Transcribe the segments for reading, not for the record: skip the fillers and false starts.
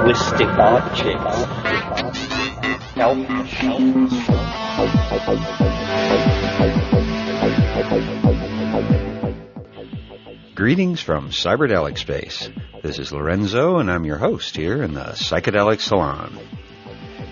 linguistic objects, health machines. Greetings from Cyberdelic Space. This is Lorenzo, and I'm your host here in the Psychedelic Salon.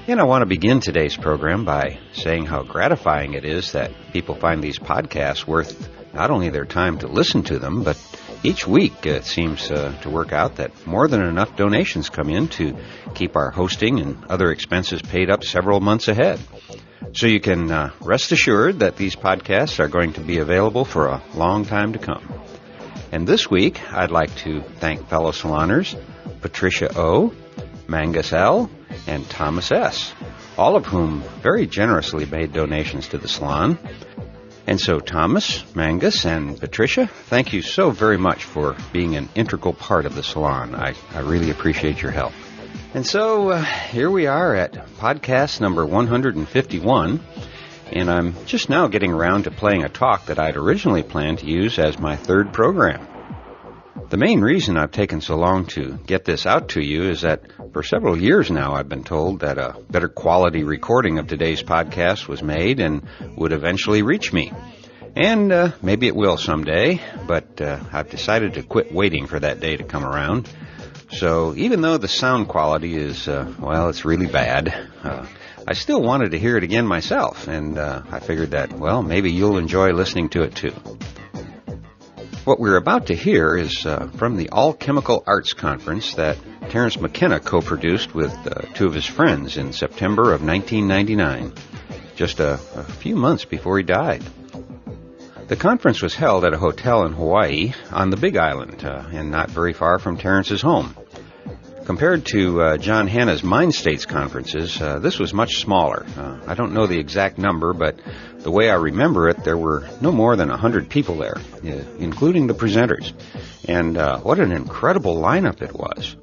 And I want to begin today's program by saying how gratifying it is that people find these podcasts worth not only their time to listen to them, but each week it seems to work out that more than enough donations come in to keep our hosting and other expenses paid up several months ahead. So you can rest assured that these podcasts are going to be available for a long time to come. And this week, I'd like to thank fellow saloners Patricia O., Mangus L., and Thomas S., all of whom very generously made donations to the salon. And so Thomas, Mangus, and Patricia, thank you so very much for being an integral part of the salon. I really appreciate your help. And so here we are at podcast number 151, and I'm just now getting around to playing a talk that I'd originally planned to use as my third program. The main reason I've taken so long to get this out to you is that for several years now I've been told that a better quality recording of today's podcast was made and would eventually reach me. And maybe it will someday, but I've decided to quit waiting for that day to come around. So even though the sound quality is, it's really bad, I still wanted to hear it again myself, and I figured that, maybe you'll enjoy listening to it too. What we're about to hear is from the All Chemical Arts Conference that Terence McKenna co-produced with two of his friends in September of 1999, just a few months before he died. The conference was held at a hotel in Hawaii on the Big Island, and not very far from Terence's home. Compared to John Hanna's Mind States conferences, this was much smaller. I don't know the exact number, but the way I remember it, there were no more than 100 people there, including the presenters. And what an incredible lineup it was.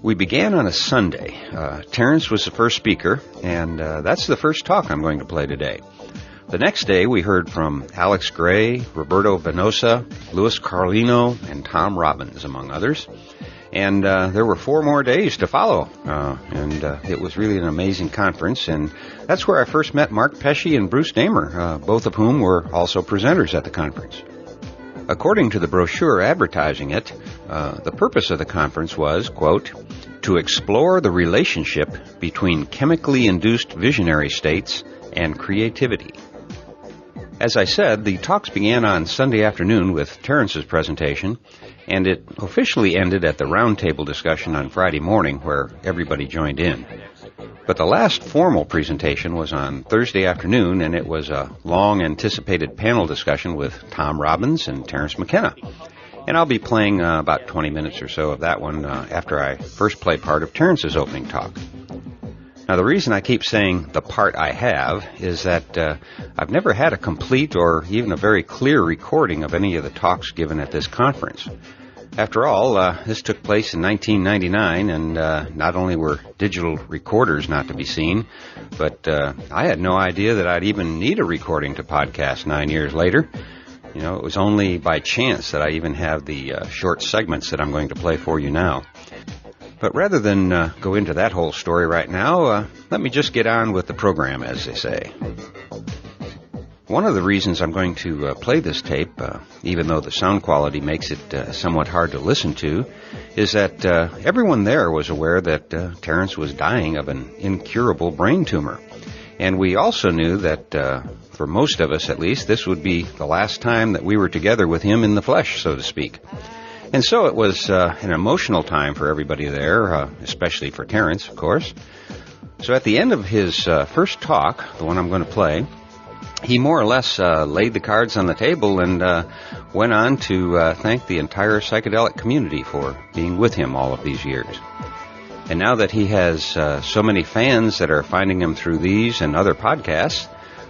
We began on a Sunday. Terence was the first speaker, and that's the first talk I'm going to play today. The next day, we heard from Alex Gray, Roberto Venosa, Louis Carlino, and Tom Robbins, among others. And there were 4 more days to follow, and it was really an amazing conference. And that's where I first met Mark Pesce and Bruce Damer, both of whom were also presenters at the conference. According to the brochure advertising it, the purpose of the conference was, quote, to explore the relationship between chemically induced visionary states and creativity. As I said, the talks began on Sunday afternoon with Terence's presentation, and it officially ended at the roundtable discussion on Friday morning where everybody joined in. But the last formal presentation was on Thursday afternoon, and it was a long-anticipated panel discussion with Tom Robbins and Terence McKenna. And I'll be playing about 20 minutes or so of that one after I first play part of Terence's opening talk. Now, the reason I keep saying the part I have is that I've never had a complete or even a very clear recording of any of the talks given at this conference. After all, this took place in 1999, and not only were digital recorders not to be seen, but I had no idea that I'd even need a recording to podcast 9 years later. You know, it was only by chance that I even have the short segments that I'm going to play for you now. But rather than go into that whole story right now, let me just get on with the program, as they say. One of the reasons I'm going to play this tape, even though the sound quality makes it somewhat hard to listen to, is that everyone there was aware that Terence was dying of an incurable brain tumor. And we also knew that, for most of us at least, this would be the last time that we were together with him in the flesh, so to speak. And so it was an emotional time for everybody there, especially for Terence, of course. So at the end of his first talk, the one I'm going to play, he more or less laid the cards on the table and went on to thank the entire psychedelic community for being with him all of these years. And now that he has so many fans that are finding him through these and other podcasts,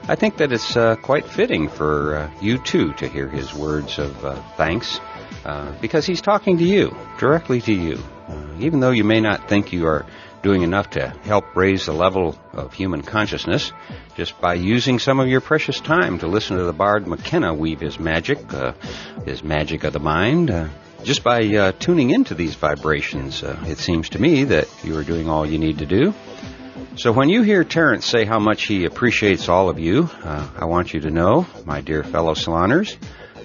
I think that it's quite fitting for you, too, to hear his words of thanks. Because he's talking to you, directly to you. Even though you may not think you are doing enough to help raise the level of human consciousness, just by using some of your precious time to listen to the bard McKenna weave his magic of the mind, just by tuning into these vibrations. It seems to me that you are doing all you need to do. So when you hear Terence say how much he appreciates all of you, I want you to know, my dear fellow saloners,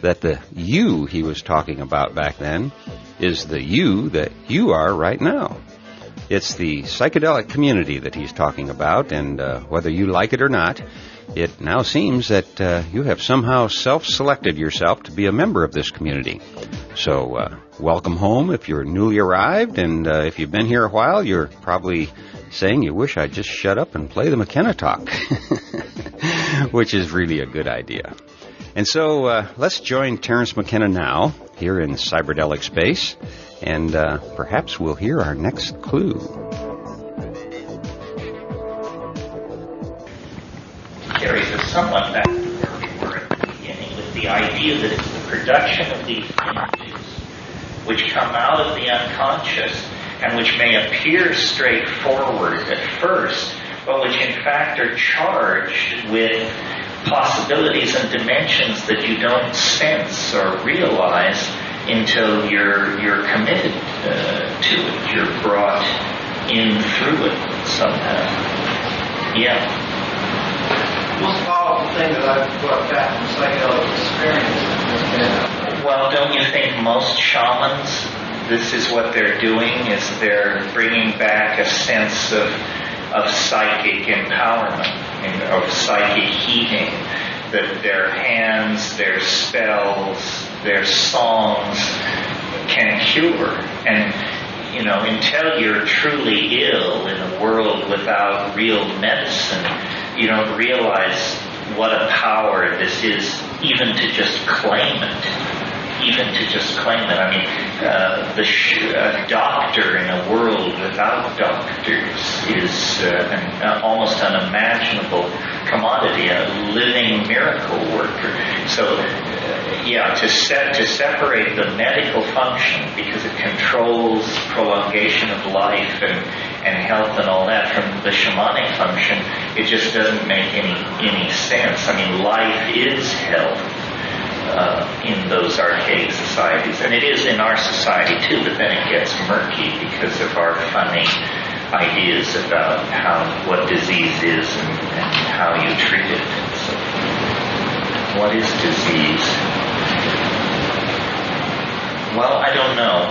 that the you he was talking about back then is the you that you are right now. It's the psychedelic community that he's talking about, and whether you like it or not, it now seems that you have somehow self-selected yourself to be a member of this community. So welcome home if you're newly arrived, and if you've been here a while, you're probably saying you wish I'd just shut up and play the McKenna talk, which is really a good idea. And so let's join Terence McKenna now here in Cyberdelic Space, and perhaps we'll hear our next clue. Carries us somewhat back to where we were at the beginning with the idea that it's the production of these images which come out of the unconscious and which may appear straightforward at first, but which in fact are charged with possibilities and dimensions that you don't sense or realize until you're committed to it. You're brought in through it somehow. Yeah. The most powerful thing that I've brought back from psychedelic experience has been... Well, don't you think most shamans, this is what they're doing, is they're bringing back a sense of psychic empowerment, of psychic healing, that their hands, their spells, their songs can cure. And, until you're truly ill in a world without real medicine, you don't realize what a power this is, even to just claim it. I mean, a doctor in a world without doctors is an almost unimaginable commodity, a living miracle worker. So, to separate the medical function, because it controls prolongation of life and health and all that, from the shamanic function, it just doesn't make any sense. I mean, life is health. In those archaic societies, and it is in our society too, but then it gets murky because of our funny ideas about what disease is and how you treat it. So, what is disease? Well, I don't know.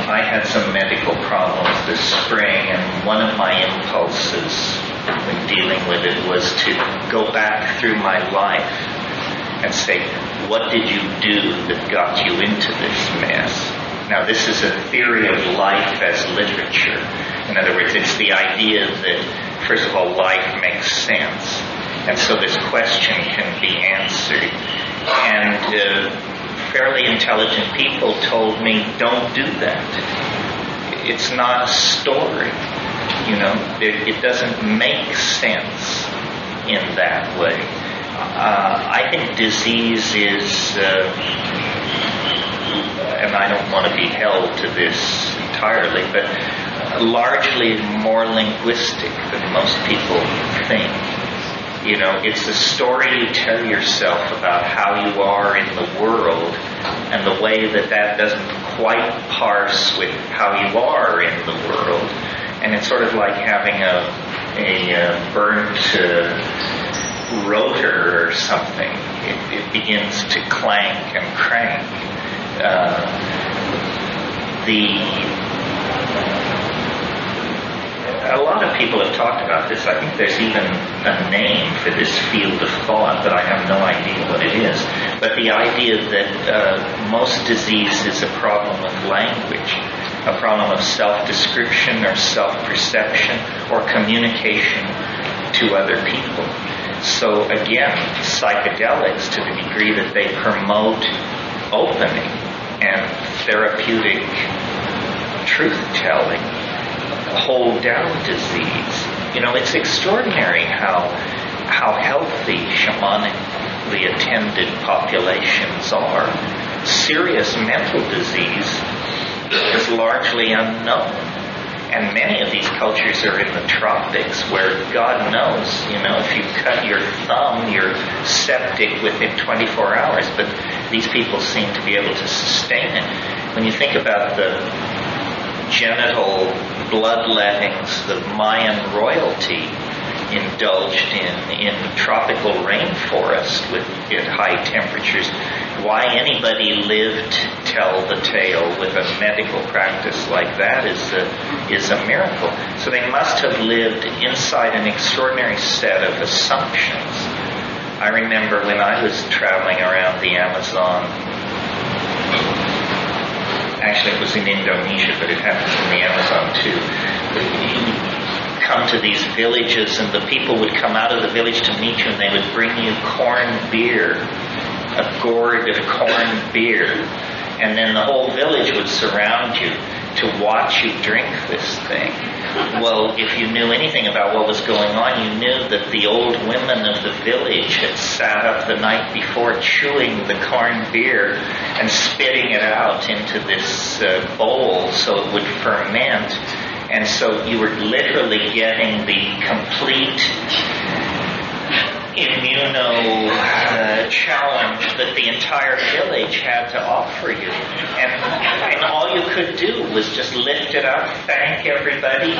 I had some medical problems this spring, and one of my impulses when dealing with it was to go back through my life and say, what did you do that got you into this mess? Now, this is a theory of life as literature. In other words, it's the idea that, first of all, life makes sense. And so this question can be answered. And fairly intelligent people told me, don't do that. It's not a story. It doesn't make sense in that way. I think disease is, and I don't want to be held to this entirely, but largely more linguistic than most people think. It's a story you tell yourself about how you are in the world, and the way that doesn't quite parse with how you are in the world. And it's sort of like having a burnt rotor or something. It begins to clank and crank. A lot of people have talked about this. I think there's even a name for this field of thought, but I have no idea what it is. But the idea that most disease is a problem of language, a problem of self-description or self-perception or communication to other people. So again, psychedelics, to the degree that they promote opening and therapeutic truth-telling, hold down disease. It's extraordinary how healthy shamanically attended populations are. Serious mental disease is largely unknown. And many of these cultures are in the tropics, where God knows, if you cut your thumb, you're septic within 24 hours. But these people seem to be able to sustain it. when you think about the genital bloodlettings the Mayan royalty indulged in tropical rainforest at high temperatures, why anybody lived to tell the tale with a medical practice like that is a miracle. So they must have lived inside an extraordinary set of assumptions. I remember when I was traveling around the Amazon, actually it was in Indonesia, but it happens in the Amazon too. Come to these villages, and the people would come out of the village to meet you, and they would bring you corn beer, a gourd of corn beer, and then the whole village would surround you to watch you drink this thing. Well, if you knew anything about what was going on, you knew that the old women of the village had sat up the night before chewing the corn beer and spitting it out into this bowl so it would ferment. And so you were literally getting the complete challenge that the entire village had to offer you. And all you could do was just lift it up, thank everybody,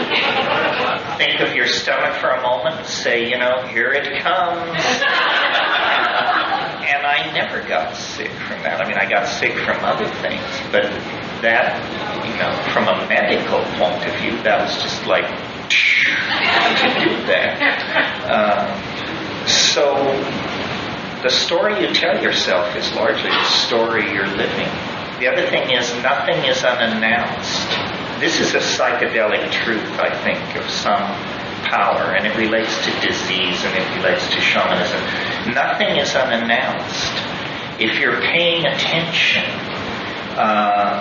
think of your stomach for a moment, say, here it comes. And I never got sick from that. I mean, I got sick from other things, but that, from a medical point of view, that was just like to do that. So the story you tell yourself is largely the story you're living. The other thing is, nothing is unannounced. This is a psychedelic truth, I think, of some power, and it relates to disease and it relates to shamanism. Nothing is unannounced. If you're paying attention,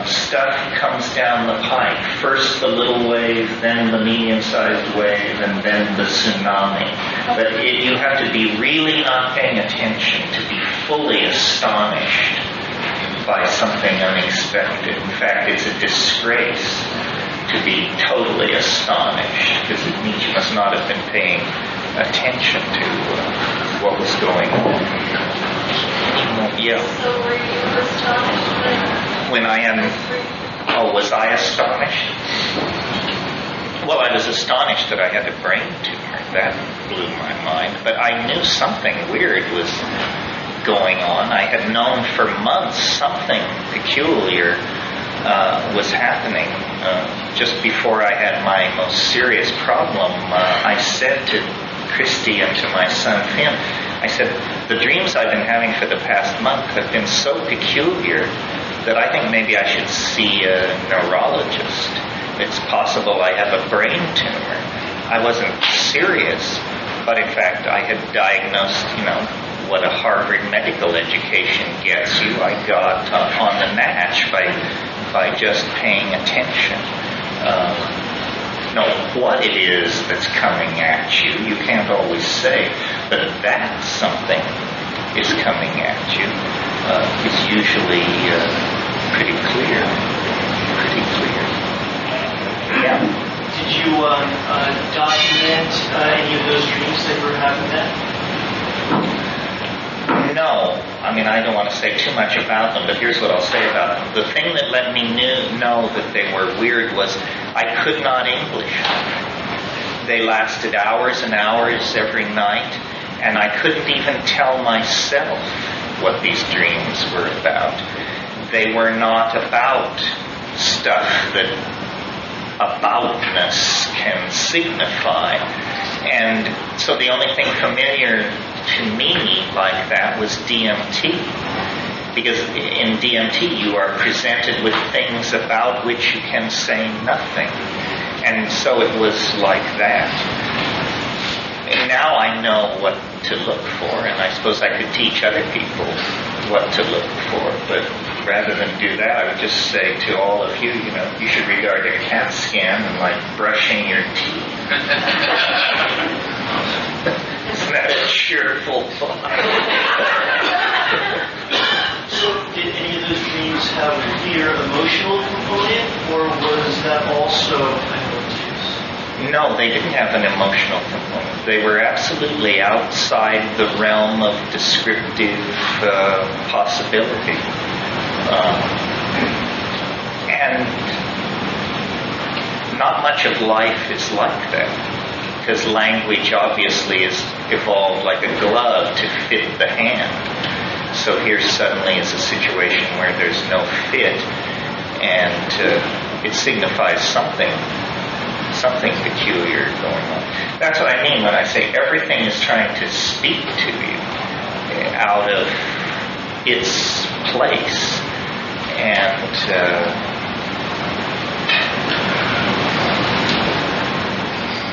stuff comes down the pipe. First the little wave, then the medium-sized wave, and then the tsunami. But you have to be really not paying attention to be fully astonished by something unexpected. In fact, it's a disgrace to be totally astonished, because it means you must not have been paying attention to what was going on. Yeah. So were you astonished when I am... Oh, was I astonished? Well, I was astonished that I had a brain tumor. That blew my mind. But I knew something weird was going on. I had known for months something peculiar was happening. Just before I had my most serious problem, I said to Christy and to my son Finn, I said, the dreams I've been having for the past month have been so peculiar that I think maybe I should see a neurologist. It's possible I have a brain tumor. I wasn't serious, but in fact I had diagnosed, what a Harvard medical education gets you. I got on the natch by just paying attention. What it is that's coming at you, you can't always say, but that something is coming at you is usually pretty clear. Yeah. Did you document any of those dreams that you were having then? No. I mean, I don't want to say too much about them, but here's what I'll say about them. The thing that let me know that they were weird was I could not English. They lasted hours and hours every night, and I couldn't even tell myself what these dreams were about. They were not about stuff that aboutness can signify. And so the only thing familiar to me like that was DMT. Because in DMT you are presented with things about which you can say nothing. And so it was like that. And now I know what to look for, and I suppose I could teach other people what to look for, but rather than do that, I would just say to all of you, you should regard a CAT scan like brushing your teeth. Isn't that a cheerful thought? So did any of those dreams have a clear emotional component, or was that also No, they didn't have an emotional component. They were absolutely outside the realm of descriptive possibility. And not much of life is like that, because language obviously is evolved like a glove to fit the hand. So here suddenly is a situation where there's no fit, and it signifies something peculiar going on. That's what I mean when I say everything is trying to speak to you out of its place. And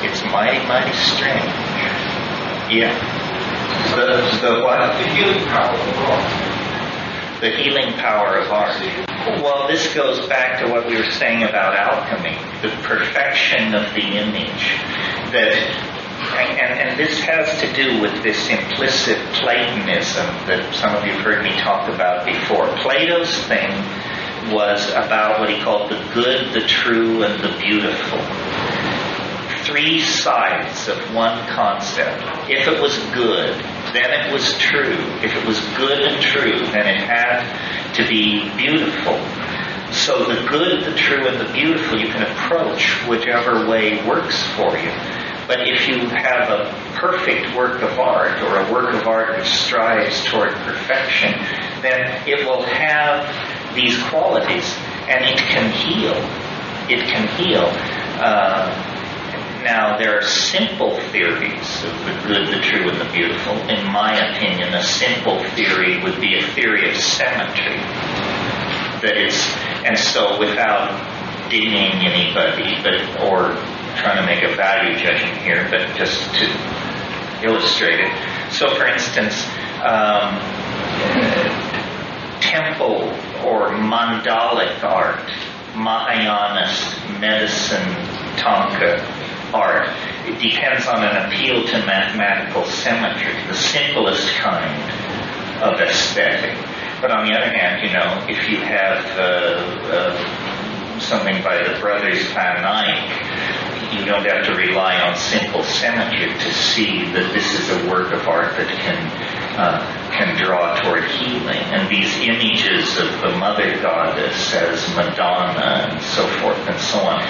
it's mighty, mighty strange. Yeah. The what? The healing power of art. The healing power of art. Well, this goes back to what we were saying about alchemy, the perfection of the image. And this has to do with this implicit Platonism that some of you have heard me talk about before. Plato's thing was about what he called the good, the true, and the beautiful. Three sides of one concept. If it was good, then it was true. If it was good and true, then it had to be beautiful. So the good, the true, and the beautiful you can approach whichever way works for you. But if you have a perfect work of art, or a work of art which strives toward perfection, then it will have these qualities, and it can heal. It can heal. Now, there are simple theories of the good, the true, and the beautiful. In my opinion, a simple theory would be a theory of symmetry. And so without dinging anybody, or trying to make a value judgment here, but just to illustrate it. So, for instance, temple or mandalic art, Mahayanist medicine, Thangka art, it depends on an appeal to mathematical symmetry, the simplest kind of aesthetic. But on the other hand, if you have something by the brothers Van Eyck, you don't have to rely on simple symmetry to see that this is a work of art that can draw toward healing. And these images of the Mother Goddess as Madonna and so forth and so on,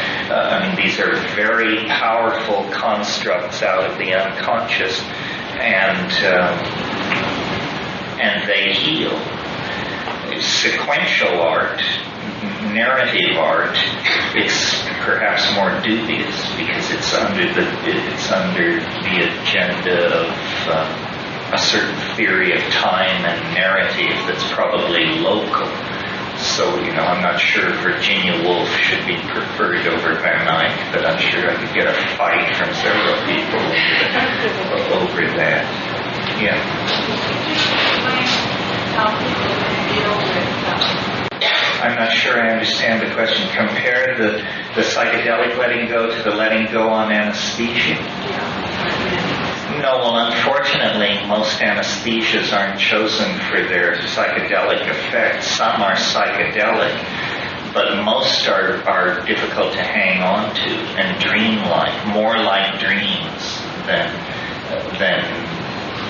these are very powerful constructs out of the unconscious, and they heal. Sequential art, narrative art, it's perhaps more dubious because it's under the agenda of a certain theory of time and narrative that's probably local. So, I'm not sure Virginia Woolf should be preferred over Van Eyck, but I'm sure I could get a fight from several people over that. Yeah. I'm not sure I understand the question. Compare the psychedelic letting go to the letting go on anesthesia? No, well, unfortunately, most anesthesias aren't chosen for their psychedelic effects. Some are psychedelic, but most are difficult to hang on to and dreamlike, more like dreams than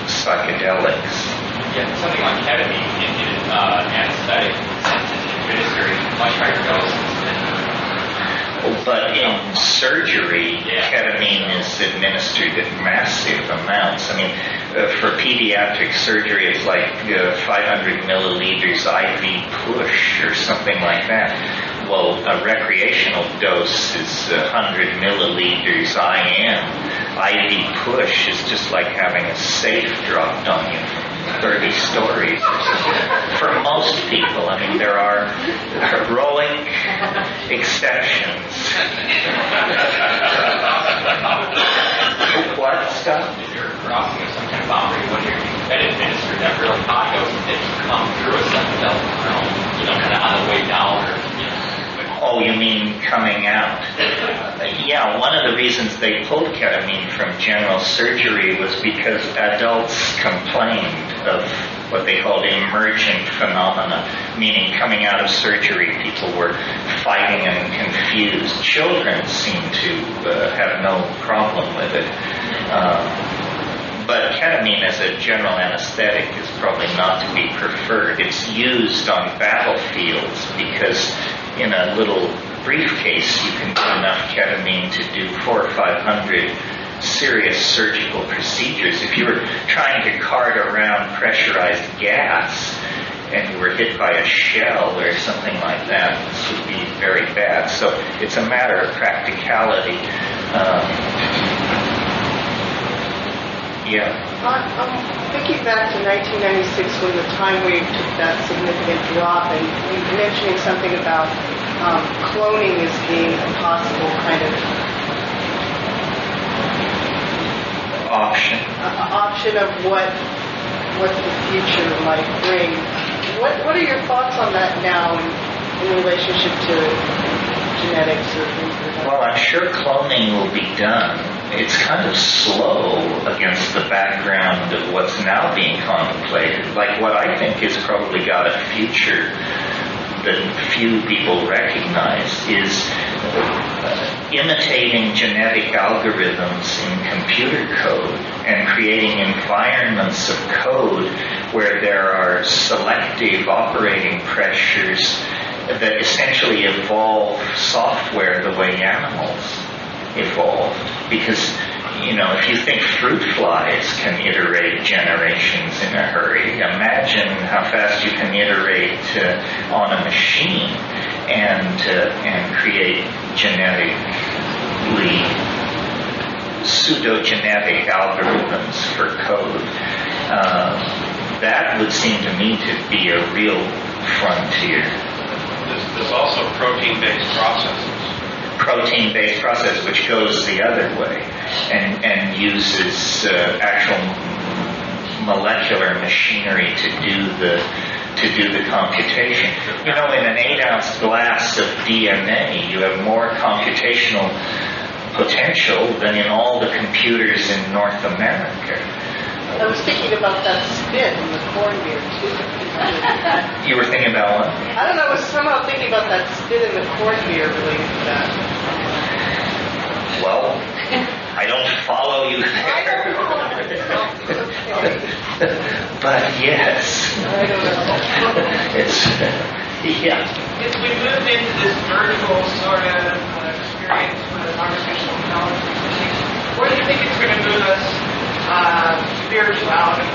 psychedelics. Yeah, something like ketamine in anesthetic, since it's administered much higher doses than. But in surgery, ketamine is administered in massive amounts. For pediatric surgery, it's like 500 milliliters IV push or something like that. Well, a recreational dose is 100 milliliters IM. IV push is just like having a safe dropped on you from 30 stories. For most people, there are heroic exceptions. What stuff? If you're crossing some kind of boundary when you're administered that real high dose, that you come through a psychedelic realm, kind of on the way down, Oh, you mean coming out? Yeah, one of the reasons they pulled ketamine from general surgery was because adults complained of what they called emergent phenomena, meaning coming out of surgery, people were fighting and confused. Children seem to have no problem with it. But ketamine as a general anesthetic is probably not to be preferred. It's used on battlefields because in a little briefcase, you can do enough ketamine to do 400 or 500 serious surgical procedures. If you were trying to cart around pressurized gas and you were hit by a shell or something like that, this would be very bad. So it's a matter of practicality. I'm thinking back to 1996 when the time wave took that significant drop, and you were mentioning something about cloning as being a possible kind of option of what the future might bring. What are your thoughts on that now in relationship to genetics or things like that? Well, I'm sure cloning will be done. It's kind of slow against the background of what's now being contemplated. Like what I think has probably got a future that few people recognize is imitating genetic algorithms in computer code and creating environments of code where there are selective operating pressures that essentially evolve software the way animals evolved. Because, if you think fruit flies can iterate generations in a hurry, imagine how fast you can iterate on a machine and create pseudogenetic algorithms for code. That would seem to me to be a real frontier. There's also protein-based processes. Protein-based process, which goes the other way and uses actual molecular machinery to do the computation. In an 8-ounce glass of DNA, you have more computational potential than in all the computers in North America. I was thinking about that spit in the corn beer, too. You were thinking about what? I don't know, I was somehow thinking about that spit in the corn beer related to that. Well, I don't follow you there. But yes. I don't know. Yeah. If we move into this virtual sort of experience with artificial intelligence, where do you think it's going to move us spirituality?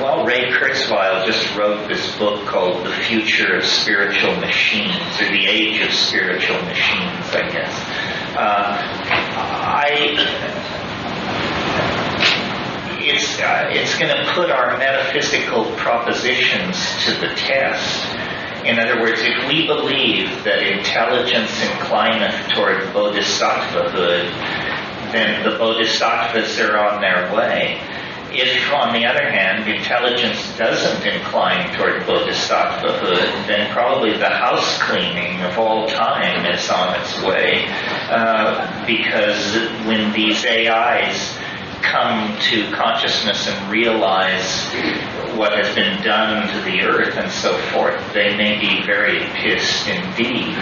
Well, Ray Kurzweil just wrote this book called The Future of Spiritual Machines, or The Age of Spiritual Machines, I guess. It's going to put our metaphysical propositions to the test. In other words, if we believe that intelligence inclineth toward bodhisattvahood, then the bodhisattvas are on their way. If, on the other hand, intelligence doesn't incline toward bodhisattvahood, then probably the house cleaning of all time is on its way. Because when these AIs come to consciousness and realize what has been done to the earth and so forth, they may be very pissed indeed.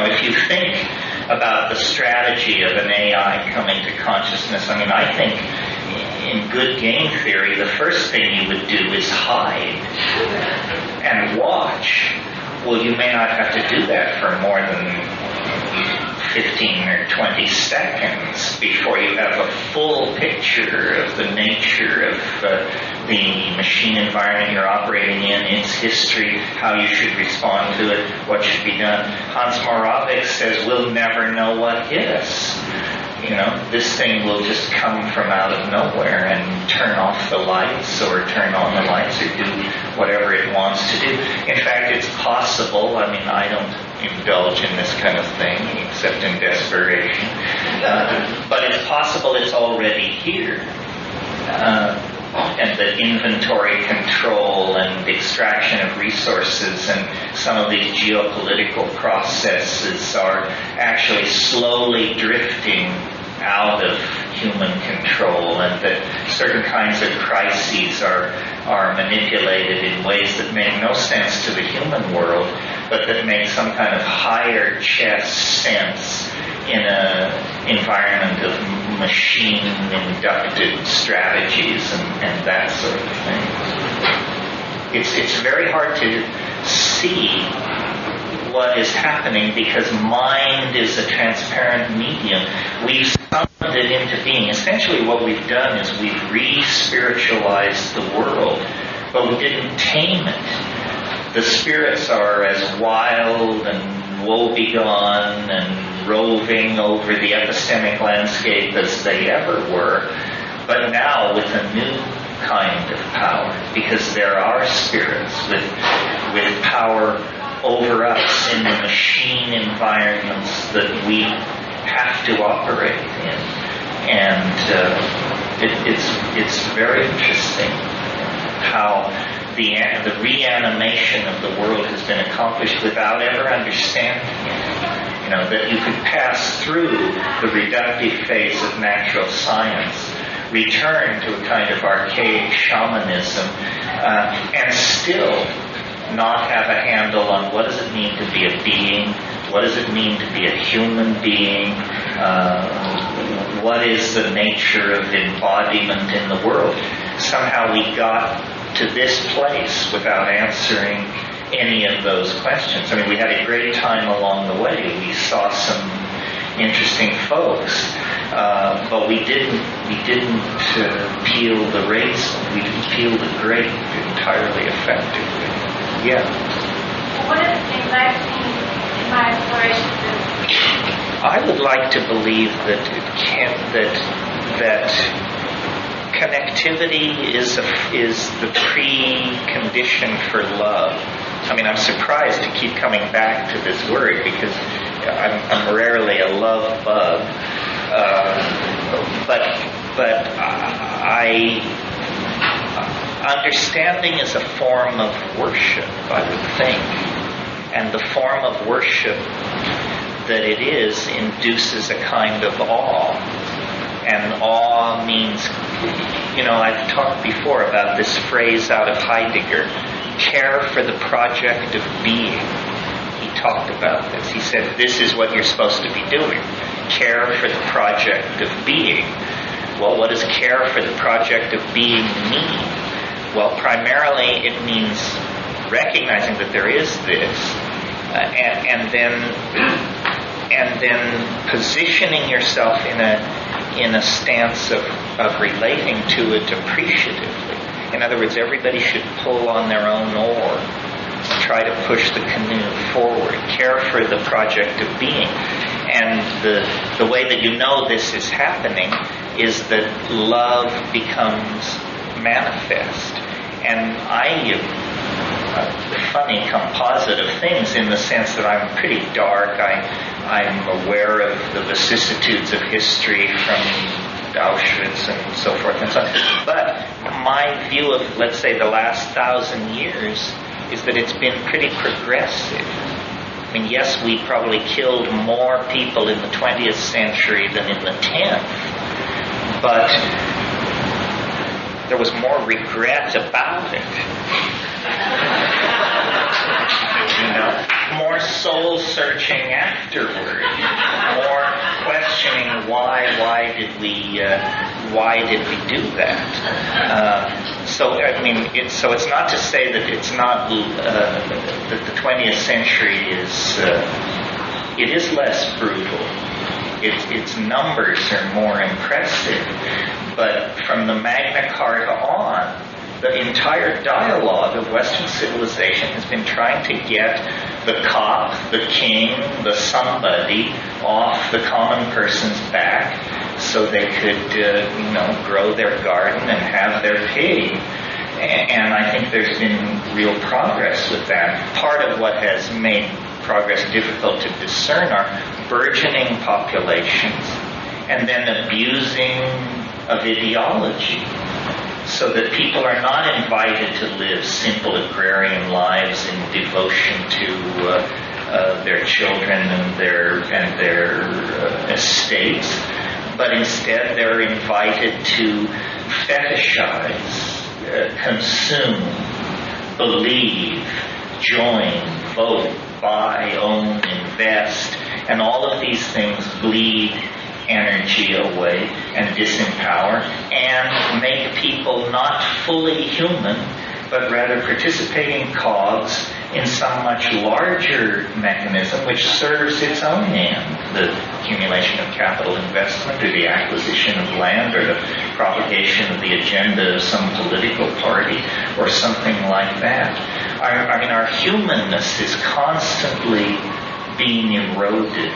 If you think about the strategy of an AI coming to consciousness, I think in good game theory, the first thing you would do is hide and watch. Well, you may not have to do that for more than 15 or 20 seconds before you have a full picture of the nature of the machine environment you're operating in, its history, how you should respond to it, what should be done. Hans Moravec says we'll never know what hit us. This thing will just come from out of nowhere and turn off the lights or turn on the lights or do whatever it wants to do. In fact, it's possible, I don't indulge in this kind of thing except in desperation, but it's possible it's already here. And that inventory control and extraction of resources and some of these geopolitical processes are actually slowly drifting out of human control, and that certain kinds of crises are manipulated in ways that make no sense to the human world, but that make some kind of higher chess sense in an environment of machine-inducted strategies and that sort of thing. It's very hard to see what is happening because mind is a transparent medium. We've summoned it into being. Essentially what we've done is we've re-spiritualized the world, but we didn't tame it. The spirits are as wild and woebegone and roving over the epistemic landscape as they ever were, but now with a new kind of power, because there are spirits with power over us in the machine environments that we have to operate in. And it's very interesting how the reanimation of the world has been accomplished without ever understanding it. You know, that you could pass through the reductive phase of natural science, return to a kind of archaic shamanism, and still not have a handle on what does it mean to be a being, what does it mean to be a human being, what is the nature of embodiment in the world. Somehow we got to this place without answering any of those questions. I mean, we had a great time along the way. We saw some interesting folks, but we didn't peel the raisin. We didn't peel the grape entirely effectively. Yeah. One of the things I've seen in my explorations is I would like to believe that connectivity is the precondition for love. I mean, I'm surprised to keep coming back to this word because I'm rarely a love bug, but understanding is a form of worship, I would think, and the form of worship that it is induces a kind of awe. And awe means, you know, I've talked before about this phrase out of Heidegger, care for the project of being. He talked about this. He said, this is what you're supposed to be doing. Care for the project of being. Well, what does care for the project of being mean? Well, primarily it means recognizing that there is this, and then positioning yourself in a stance of relating to it appreciatively. In other words, everybody should pull on their own oar and try to push the canoe forward, care for the project of being. And the way that you know this is happening is that love becomes manifest. And I funny composite of things in the sense that I'm pretty dark. I'm aware of the vicissitudes of history from Auschwitz and so forth and so on. But my view of, let's say, the last 1,000 years is that it's been pretty progressive. I mean, yes, we probably killed more people in the 20th century than in the 10th, but there was more regret about it. You know, more soul searching afterward, more questioning why did we do that? So I mean, it's not to say that it's not that the 20th century it is less brutal. Its numbers are more impressive, but from the Magna Carta on, the entire dialogue of Western civilization has been trying to get the cop, the king, the somebody off the common person's back so they could, grow their garden and have their pig. And I think there's been real progress with that. Part of what has made progress difficult to discern are burgeoning populations and then abusing of ideology, so that people are not invited to live simple agrarian lives in devotion to their children and their estates, but instead they're invited to fetishize, consume, believe, join, vote, buy, own, invest, and all of these things bleed energy away and disempower and make people not fully human, but rather participating cogs in some much larger mechanism which serves its own end, the accumulation of capital investment or the acquisition of land or the propagation of the agenda of some political party or something like that. Our humanness is constantly being eroded.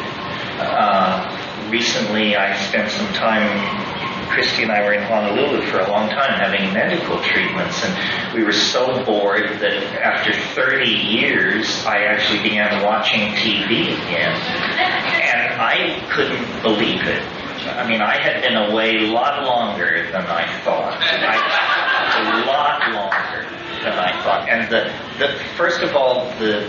Recently I spent some time, Christy and I were in Honolulu for a long time having medical treatments, and we were so bored that after 30 years I actually began watching TV again. And I couldn't believe it. I had been away a lot longer than I thought. A lot longer than I thought. And first of all, the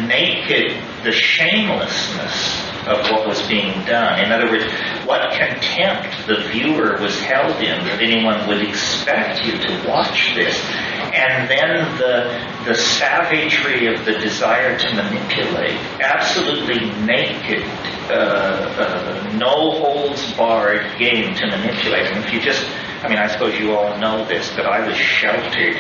naked, the shamelessness of what was being done. In other words, what contempt the viewer was held in that anyone would expect you to watch this. And then the savagery of the desire to manipulate, absolutely naked, no holds barred game to manipulate. And if you just, I suppose you all know this, but I was sheltered.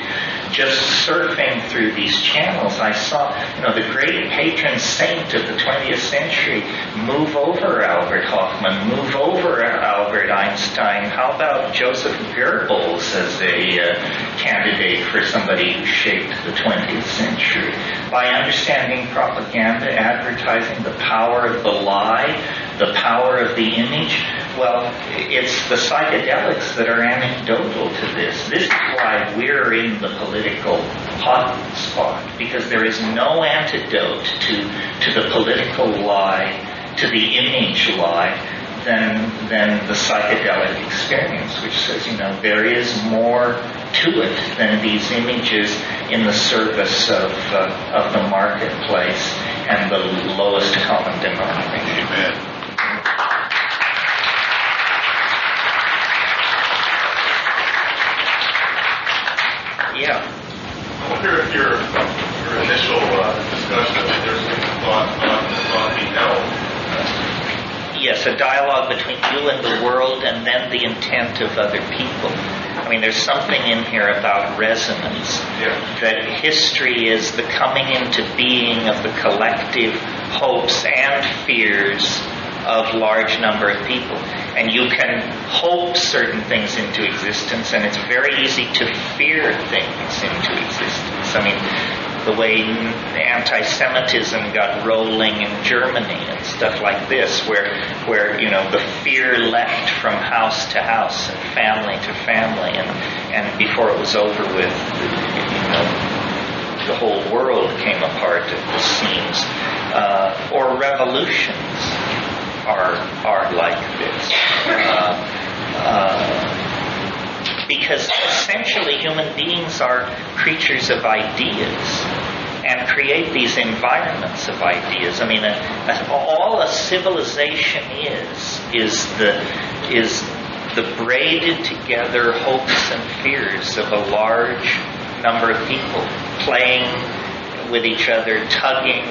Just surfing through these channels, I saw, the great patron saint of the 20th century move over Albert Hoffman, move over Albert Einstein. How about Joseph Goebbels as a candidate for somebody who shaped the 20th century? By understanding propaganda, advertising, the power of the lie, the power of the image, well, it's the psychedelics that are anecdotal to this. This is why we're in the political hot spot, because there is no antidote to the political lie, to the image lie, than the psychedelic experience, which says, there is more to it than these images in the service of the marketplace and the lowest common denominator. Amen. Yeah. I wonder if your initial discussion of it, there's some thought being held. Yes, a dialogue between you and the world and then the intent of other people. There's something in here about resonance. Yeah. That history is the coming into being of the collective hopes and fears of large number of people. And you can hope certain things into existence, and it's very easy to fear things into existence. The way anti-Semitism got rolling in Germany and stuff like this, where the fear leapt from house to house and family to family, and before it was over with, the whole world came apart at the seams. Or revolutions are like this. Because essentially human beings are creatures of ideas and create these environments of ideas. All a civilization is the braided together hopes and fears of a large number of people playing with each other, tugging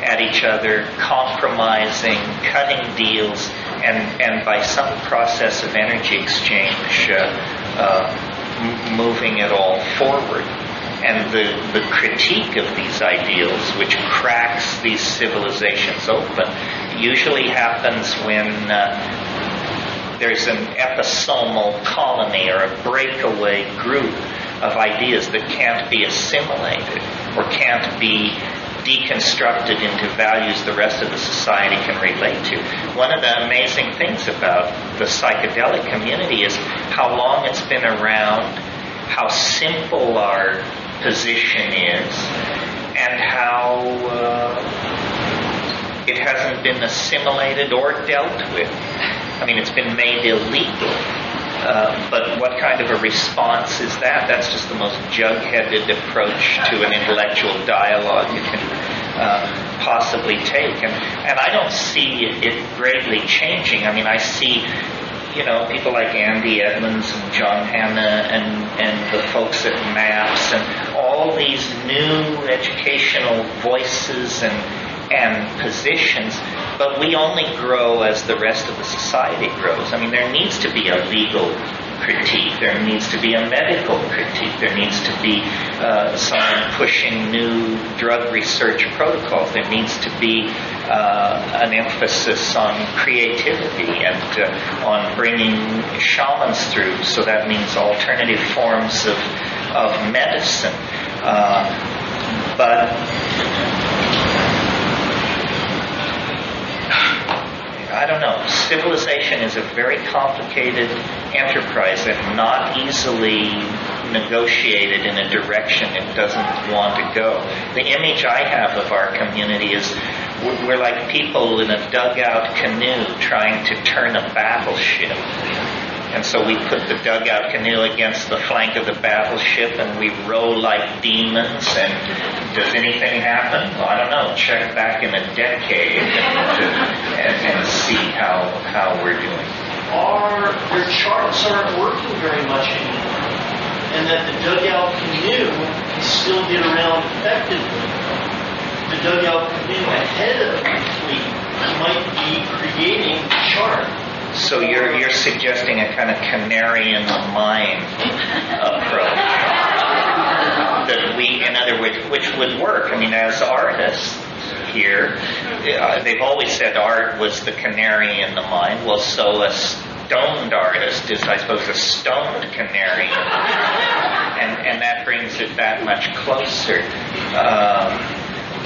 at each other, compromising, cutting deals, and by some process of energy exchange, moving it all forward. And the critique of these ideals, which cracks these civilizations open, usually happens when there's an episomal colony or a breakaway group of ideas that can't be assimilated or can't be deconstructed into values the rest of the society can relate to. One of the amazing things about the psychedelic community is how long it's been around, how simple our position is, and how it hasn't been assimilated or dealt with. It's been made illegal. But what kind of a response is that? That's just the most jug-headed approach to an intellectual dialogue you can possibly take. And I don't see it greatly changing. I see, people like Andy Edmonds and John Hanna and the folks at MAPS and all these new educational voices and positions But we only grow as the rest of the society grows. I mean, there needs to be a legal critique. There needs to be a medical critique. There needs to be someone pushing new drug research protocols. There needs to be an emphasis on creativity and on bringing shamans through. So that means alternative forms of medicine. But I don't know. Civilization is a very complicated enterprise and not easily negotiated in a direction it doesn't want to go. The image I have of our community is we're like people in a dugout canoe trying to turn a battleship. And so we put the dugout canoe against the flank of the battleship and we row like demons. And does anything happen? Well, I don't know. Check back in a decade and see how we're doing. Your charts aren't working very much anymore. And that the dugout canoe can still get around effectively. The dugout canoe ahead of the fleet might be creating the chart. So you're suggesting a kind of canary in the mine approach that we, in other words, which would work. I mean, as artists here, they've always said art was the canary in the mine. Well, so a stoned artist is, I suppose, a stoned canary, and that brings it that much closer.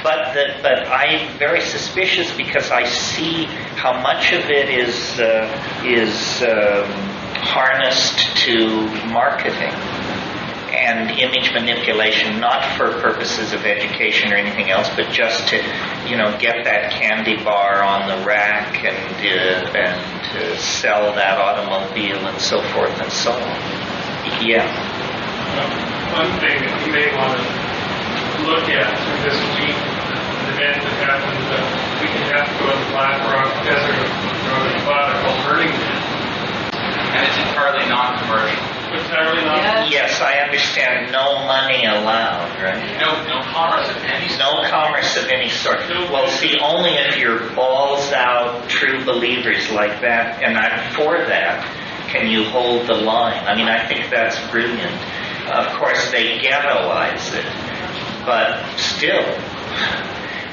But I'm very suspicious because I see how much of it is harnessed to marketing and image manipulation, not for purposes of education or anything else, but just to, get that candy bar on the rack and sell that automobile and so forth and so on. Yeah. One thing that you may want to look at this week, an event that happened we can have to go to the Black Rock Desert or the Nevada called Burning Man. And it's entirely non-commercial. Entirely non-commercial? Yes, I understand. No money allowed, right? No commerce of any sort. No commerce of any sort. Well, see, only if you're balls out true believers like that, and I'm for that, can you hold the line. I mean, I think that's brilliant. Of course, they ghettoize it, but still,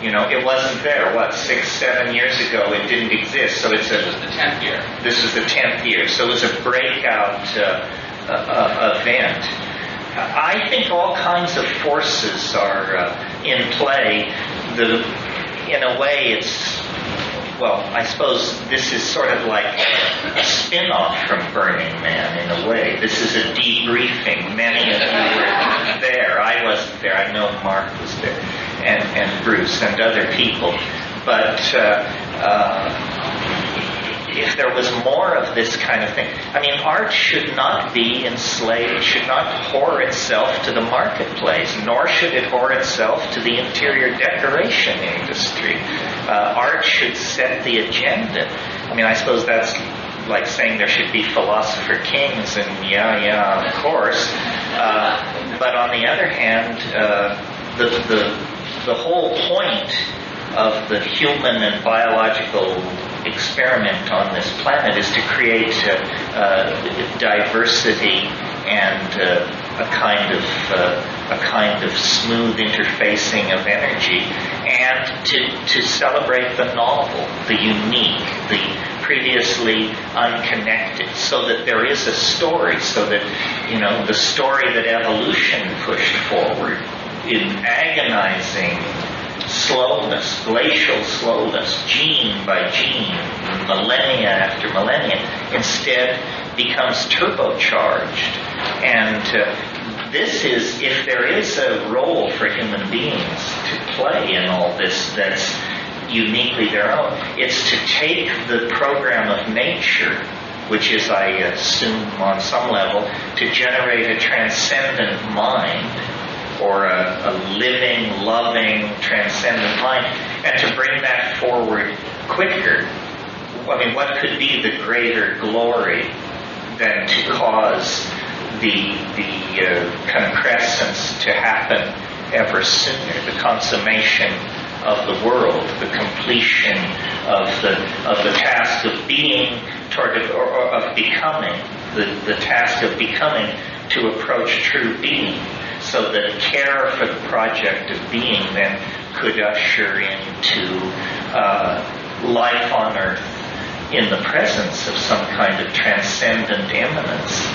it wasn't there. 6-7 years ago, it didn't exist. So this was the 10th year. This was the 10th year. So it was a breakout event. I think all kinds of forces are in play. In a way, it's, I suppose this is sort of like a spin-off from Burning Man in a way. This is a debriefing. Many of you were there. I wasn't there. I know Mark was there, and Bruce and other people. But if there was more of this kind of thing, I mean, art should not be enslaved, should not whore itself to the marketplace, nor should it whore itself to the interior decoration industry. Art should set the agenda. I mean, I suppose that's like saying there should be philosopher kings, and yeah, of course. But on the other hand, the whole point of the human and biological experiment on this planet is to create diversity and a kind of smooth interfacing of energy, and to celebrate the novel, the unique, the previously unconnected, so that there is a story, so that the story that evolution pushed forward in agonizing slowness, glacial slowness, gene by gene, millennia after millennia, instead becomes turbocharged. And this is, if there is a role for human beings to play in all this that's uniquely their own, it's to take the program of nature, which is, I assume, on some level, to generate a transcendent mind, or a living, loving, transcendent mind, and to bring that forward quicker. I mean, what could be the greater glory than to cause the concrescence to happen ever sooner, the consummation of the world, the completion of the task of being or of becoming, the task of becoming to approach true being, so that care for the project of being then could usher into life on earth in the presence of some kind of transcendent immanence.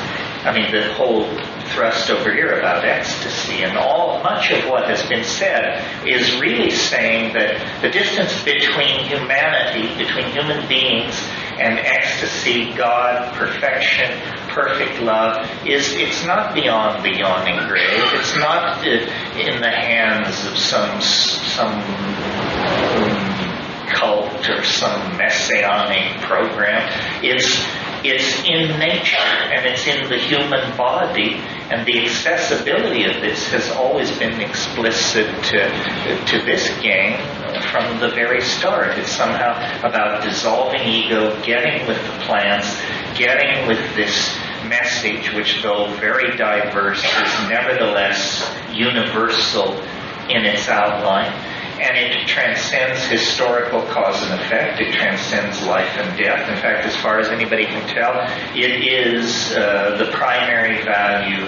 I mean, the whole thrust over here about ecstasy and much of what has been said is really saying that the distance between humanity, between human beings and ecstasy, God, perfection, perfect love, it's not beyond the yawning grave. It's not in the hands of some cult or some messianic program. It's in nature, and it's in the human body, and the accessibility of this has always been explicit to this game from the very start. It's somehow about dissolving ego, getting with the plants, getting with this message, which, though very diverse, is nevertheless universal in its outline. And it transcends historical cause and effect. It transcends life and death. In fact, as far as anybody can tell, it is the primary value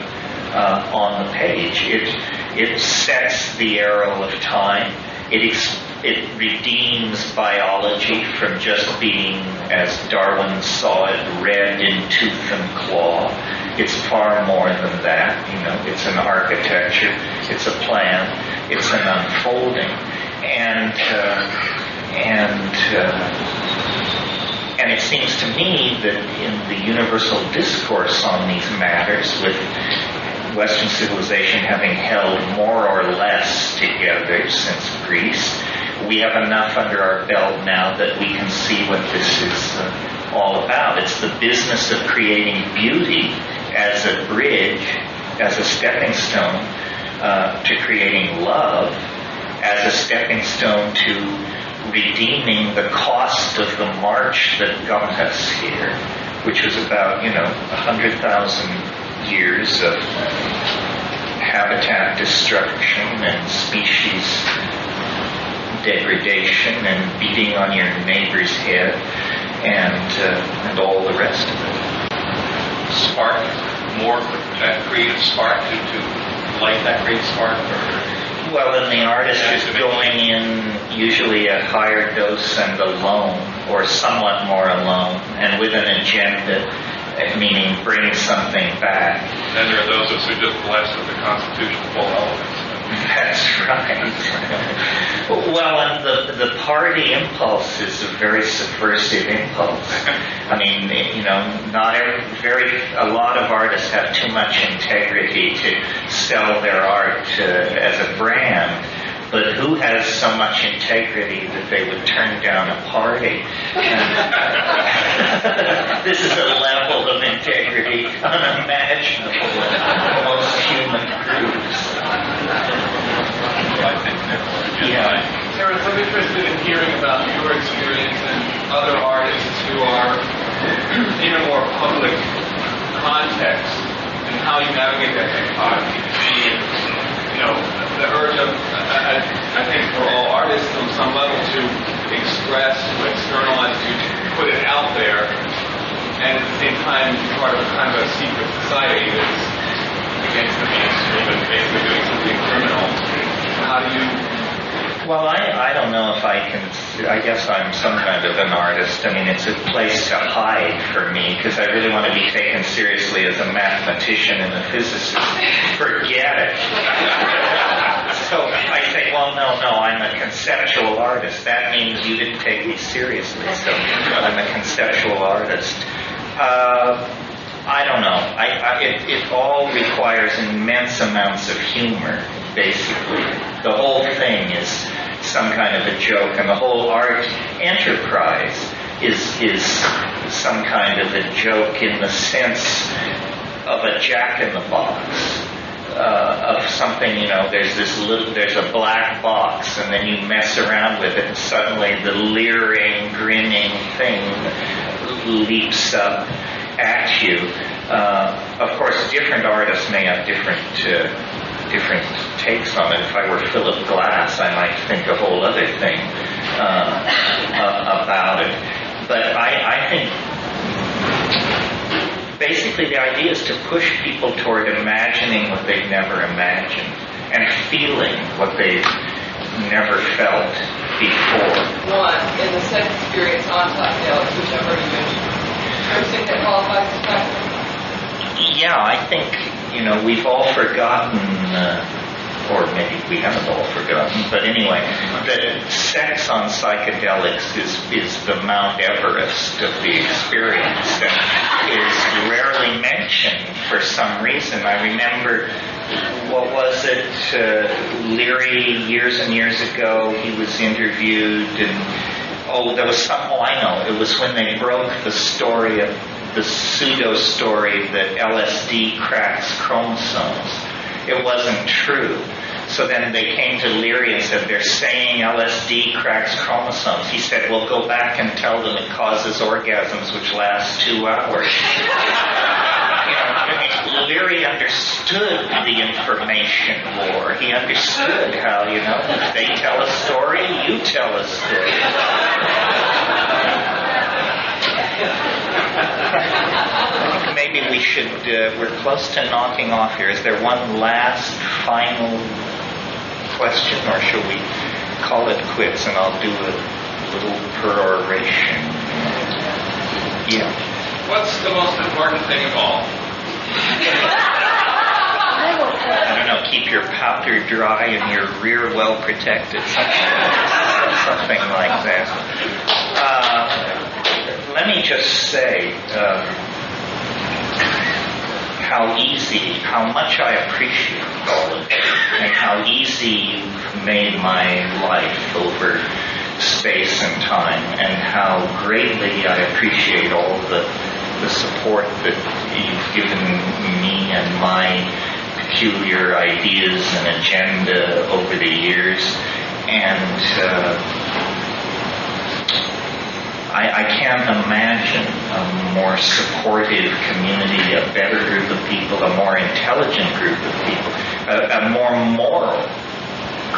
on the page. It sets the arrow of time. It redeems biology from just being, as Darwin saw it, red in tooth and claw. It's far more than that. It's an architecture. It's a plan. It's an unfolding. And it seems to me that in the universal discourse on these matters, with Western civilization having held more or less together since Greece, we have enough under our belt now that we can see what this is all about. It's the business of creating beauty as a bridge, as a stepping stone to creating love, as a stepping stone to redeeming the cost of the march that got us here, which was about, 100,000 years of habitat destruction and species degradation and beating on your neighbor's head and all the rest of it. Spark, more that creative spark to light that great spark? Well, then the artist is going in usually at higher dose and alone, or somewhat more alone, and with an agenda, meaning bring something back. Then there are those of us who just blessed with the constitutional full elements. That's right. Well, and the party impulse is a very subversive impulse. I mean, a lot of artists have too much integrity to sell their art as a brand. But who has so much integrity that they would turn down a party? This is a level of integrity unimaginable in most human groups. Yeah. Terence, I'm interested in hearing about your experience and other artists who are in a more public context and how you navigate that dichotomy between, the urge of, I think for all artists on some level to express, to externalize, to put it out there, and at the same time be part of kind of a secret society that's against the mainstream and basically doing something criminal. How do you... Well, I don't know if I guess I'm some kind of an artist. I mean, it's a place to hide for me, because I really want to be taken seriously as a mathematician and a physicist. Forget it. So I say, well, no, I'm a conceptual artist. That means you didn't take me seriously, so I'm a conceptual artist. I don't know. It all requires immense amounts of humor, basically. The whole thing is some kind of a joke, and the whole art enterprise is some kind of a joke in the sense of a jack-in-the-box. Of something, there's a black box, and then you mess around with it, and suddenly the leering, grinning thing leaps up at you. Of course, different artists may have different different takes on it. If I were Philip Glass, I might think a whole other thing about it. But I think basically the idea is to push people toward imagining what they've never imagined and feeling what they've never felt before. One, in the sex experience on psychedelics, which I've already mentioned. Do you think that qualifies as factor? Yeah, I think, we've all forgotten, or maybe we haven't all forgotten, but anyway, that sex on psychedelics is the Mount Everest of the experience and is rarely mentioned for some reason. I remember, what was it, Leary, years and years ago, he was interviewed, and, there was some, I know, it was when they broke the story of the pseudo-story that LSD cracks chromosomes. It wasn't true. So then they came to Leary and said, they're saying LSD cracks chromosomes. He said, well, go back and tell them it causes orgasms which last 2 hours. Leary understood the information war. He understood how, if they tell a story, you tell a story. I think maybe we should, we're close to knocking off here. Is there one last final question, or shall we call it quits and I'll do a little peroration? Yeah. What's the most important thing of all? I don't know, keep your powder dry and your rear well protected. Something like that. Let me just say how much I appreciate all of it, and how easy you've made my life over space and time, and how greatly I appreciate all the support that you've given me and my peculiar ideas and agenda over the years. And I can't imagine a more supportive community, a better group of people, a more intelligent group of people, a more moral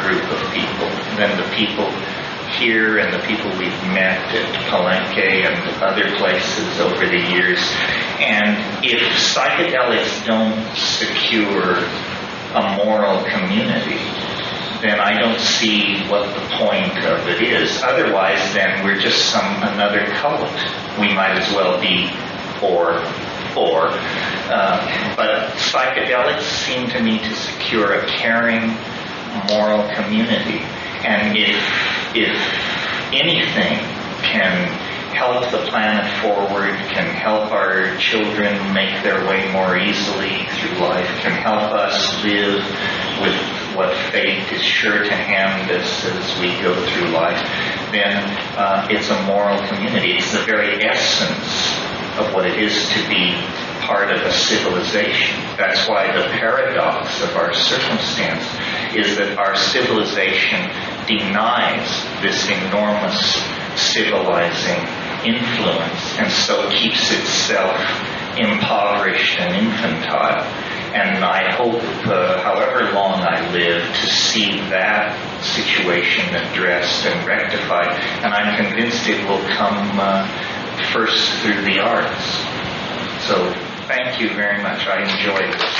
group of people than the people here and the people we've met at Palenque and other places over the years. And if psychedelics don't secure a moral community, then I don't see what the point of it is. Otherwise, then we're just another cult. We might as well be but psychedelics seem to me to secure a caring, moral community. And if anything can help the planet forward, can help our children make their way more easily through life, can help us live with what fate is sure to hand us as we go through life, then it's a moral community. It's the very essence of what it is to be part of a civilization. That's why the paradox of our circumstance is that our civilization denies this enormous civilizing influence, and so keeps itself impoverished and infantile. And I hope, however long I live, to see that situation addressed and rectified. And I'm convinced it will come first through the arts. So thank you very much. I enjoyed this.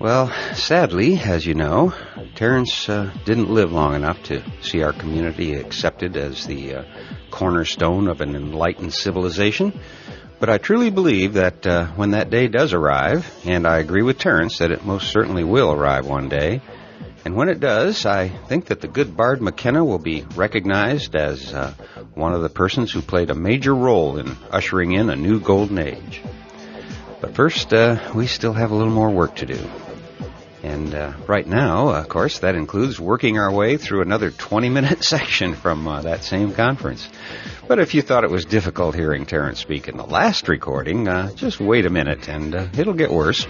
Well, sadly, as you know, Terence didn't live long enough to see our community accepted as the cornerstone of an enlightened civilization. But I truly believe that when that day does arrive, and I agree with Terence that it most certainly will arrive one day, and when it does, I think that the good bard McKenna will be recognized as one of the persons who played a major role in ushering in a new golden age. But first, we still have a little more work to do. And right now, of course, that includes working our way through another 20-minute section from that same conference. But if you thought it was difficult hearing Terence speak in the last recording, just wait a minute and it'll get worse.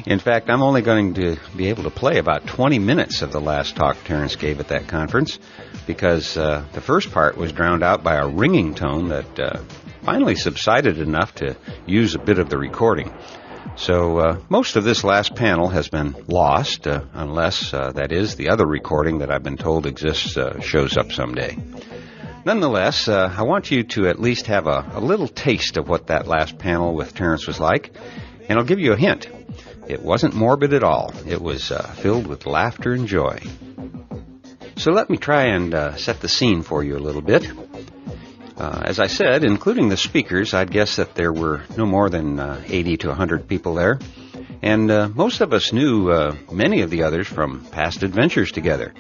In fact, I'm only going to be able to play about 20 minutes of the last talk Terence gave at that conference because the first part was drowned out by a ringing tone that finally subsided enough to use a bit of the recording. So most of this last panel has been lost, unless, that is, the other recording that I've been told exists shows up someday. Nonetheless, I want you to at least have a little taste of what that last panel with Terence was like, and I'll give you a hint. It wasn't morbid at all. It was filled with laughter and joy. So let me try and set the scene for you a little bit. As I said, including the speakers, I'd guess that there were no more than 80 to 100 people there. And most of us knew many of the others from past adventures together.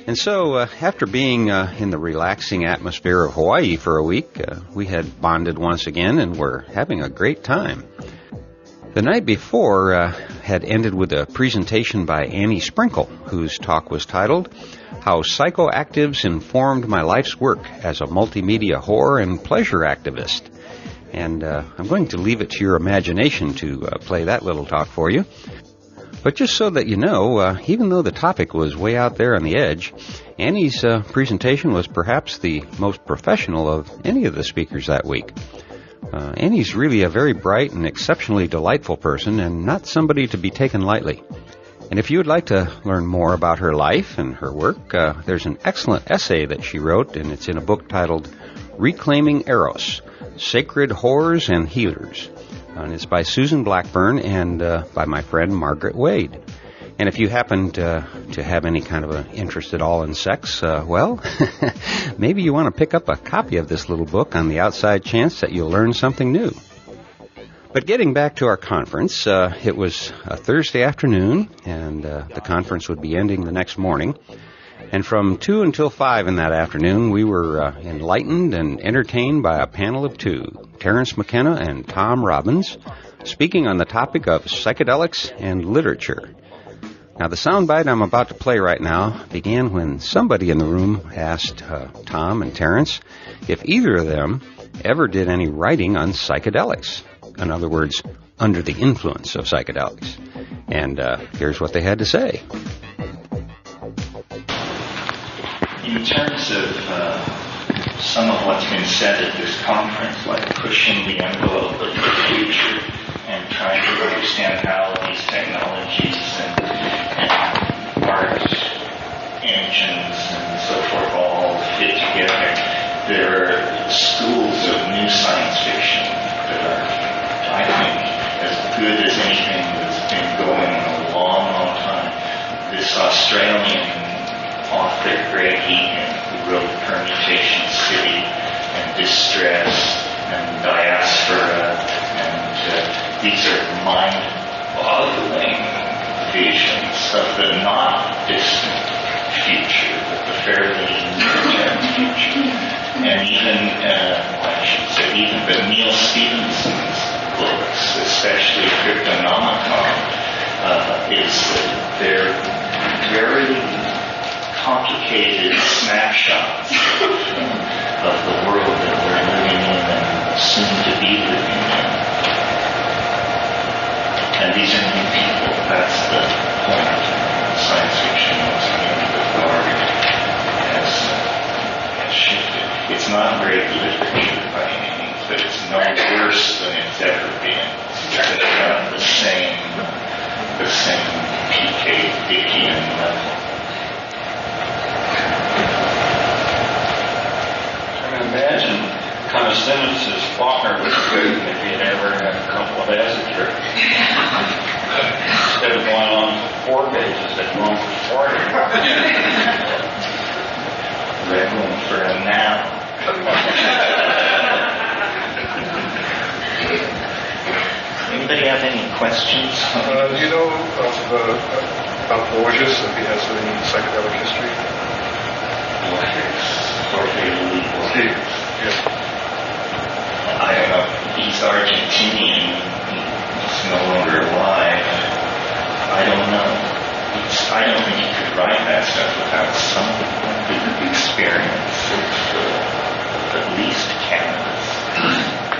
And so, after being in the relaxing atmosphere of Hawaii for a week, we had bonded once again and were having a great time. The night before had ended with a presentation by Annie Sprinkle, whose talk was titled, How Psychoactives Informed My Life's Work as a Multimedia Horror and Pleasure Activist. And I'm going to leave it to your imagination to play that little talk for you. But just so that you know, even though the topic was way out there on the edge, Annie's presentation was perhaps the most professional of any of the speakers that week. Annie's really a very bright and exceptionally delightful person and not somebody to be taken lightly. And if you would like to learn more about her life and her work, there's an excellent essay that she wrote, and it's in a book titled Reclaiming Eros, Sacred Horrors and Healers. And it's by Susan Blackburn and by my friend Margaret Wade. And if you happen to have any kind of an interest at all in sex, well, maybe you want to pick up a copy of this little book on the outside chance that you'll learn something new. But getting back to our conference, it was a Thursday afternoon, and the conference would be ending the next morning. And from 2 until 5 in that afternoon, we were enlightened and entertained by a panel of two, Terence McKenna and Tom Robbins, speaking on the topic of psychedelics and literature. Now, the soundbite I'm about to play right now began when somebody in the room asked Tom and Terence if either of them ever did any writing on psychedelics. In other words, under the influence of psychedelics. And here's what they had to say. In terms of some of what's been said at this conference, like pushing the envelope of the future and trying to understand how these technologies and art engines and so forth all fit together, there are schools of new science fiction that are, I think, as good as anything that's been going in a long, long time. This Australian author, Greg Egan, who wrote Permutation City and Distress and Diaspora, and these are mind-boggling visions of the not distant future, but the fairly near-term future. And even, but Neil Stephenson's books, especially Cryptonomicon, is that they're very complicated snapshots of the world that we're living in and soon to be living in. And these are new people. That's the point. Science fiction, once again, the guard has shifted. It's not great literature by any means, but it's no worse than it's ever been. It's got the same P.K. Dickian level. Imagine Coniston's partner was good if he had ever had a couple of acid trips. Instead of going on 4 pages, they'd go on for 40. Red room for a nap. Anybody have any questions? Do you know of Borges, if he has any psychedelic history? I don't know. He's Argentinian. He's no longer alive. I don't know. I don't think you could write that stuff without some experience of at least cannabis.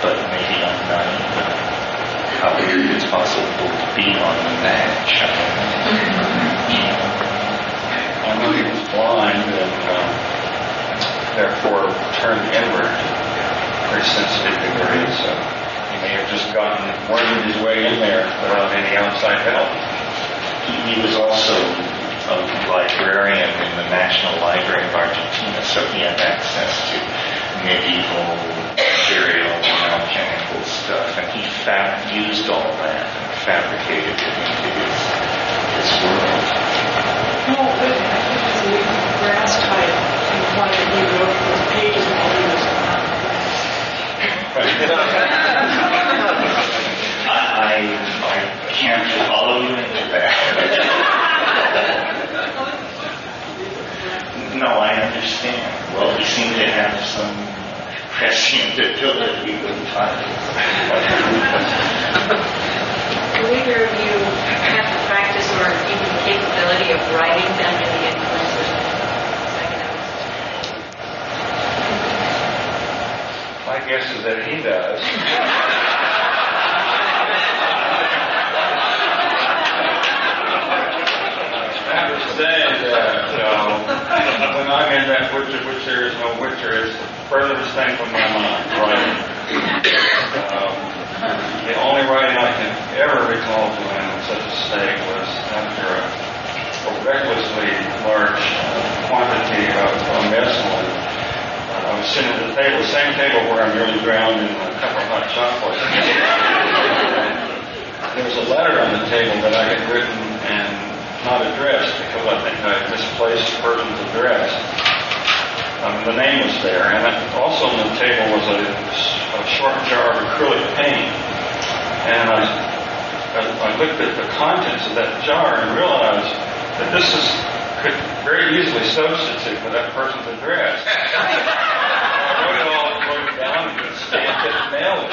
But maybe I'm naive. How weird it's possible to be on the match. I know he was blind and therefore turned inward, very sensitive degree, so he may have just wormed his way in there without any outside help. He was also a librarian in the National Library of Argentina, so he had access to medieval material and alchemical stuff, and he used all that and fabricated it into his world. No, but I think it's a grass type imply that he wrote those pages while he was I can't follow you into that. No, I understand. Well, he seemed to have some prescient ability with time. Do either of you have the practice or even the capability of writing them in the influences of psychedelics? My guess is that he does. I have to say that when I'm in that which there is no which there is, the furthest thing from my mind, writing. The only writing I can ever recall doing in such a state was after a recklessly large quantity of mescaline. I was sitting at the table, the same table where I'm nearly drowned in a cup of hot chocolate. There was a letter on the table that I had written and not addressed because I think I misplaced the person's address. The name was there, and also on the table was a short jar of acrylic paint. And I looked at the contents of that jar and realized that this could very easily substitute for that person's address. I wrote it down and stamped it and mailed it.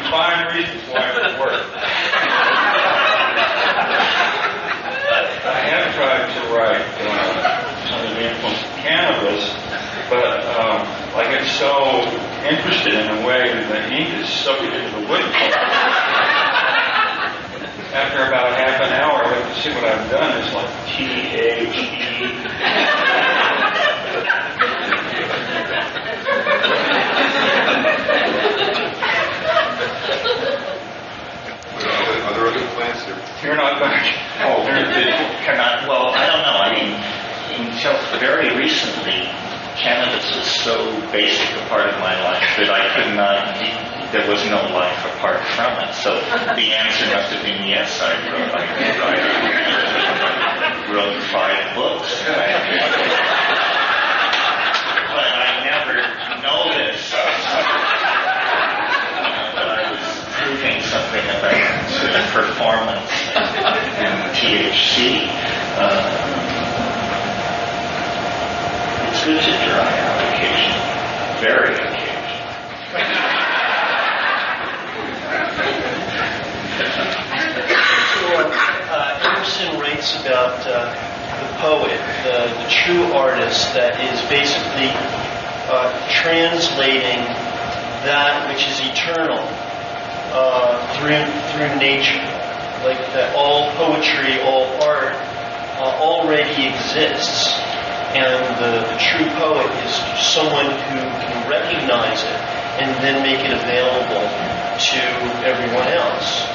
Fine reasons why it would work. I have tried to write under the influence of cannabis, but I get so interested in the way that the ink is soaked into the wood. After about half an hour, I look to see what I've done. It's like T-H-E. Are there other plants that You're not back. Oh, well, I don't know. I mean, until very recently, cannabis was so basic a part of my life that I could not, there was no life apart from it. So the answer must have been yes, I wrote 5 books. But I never noticed that I was proving something about performance and THC. It's good to dry out occasionally, very occasionally. So Emerson writes about the poet, the true artist that is basically translating that which is eternal through nature. Like that all poetry, all art already exists. And the true poet is someone who can recognize it and then make it available to everyone else.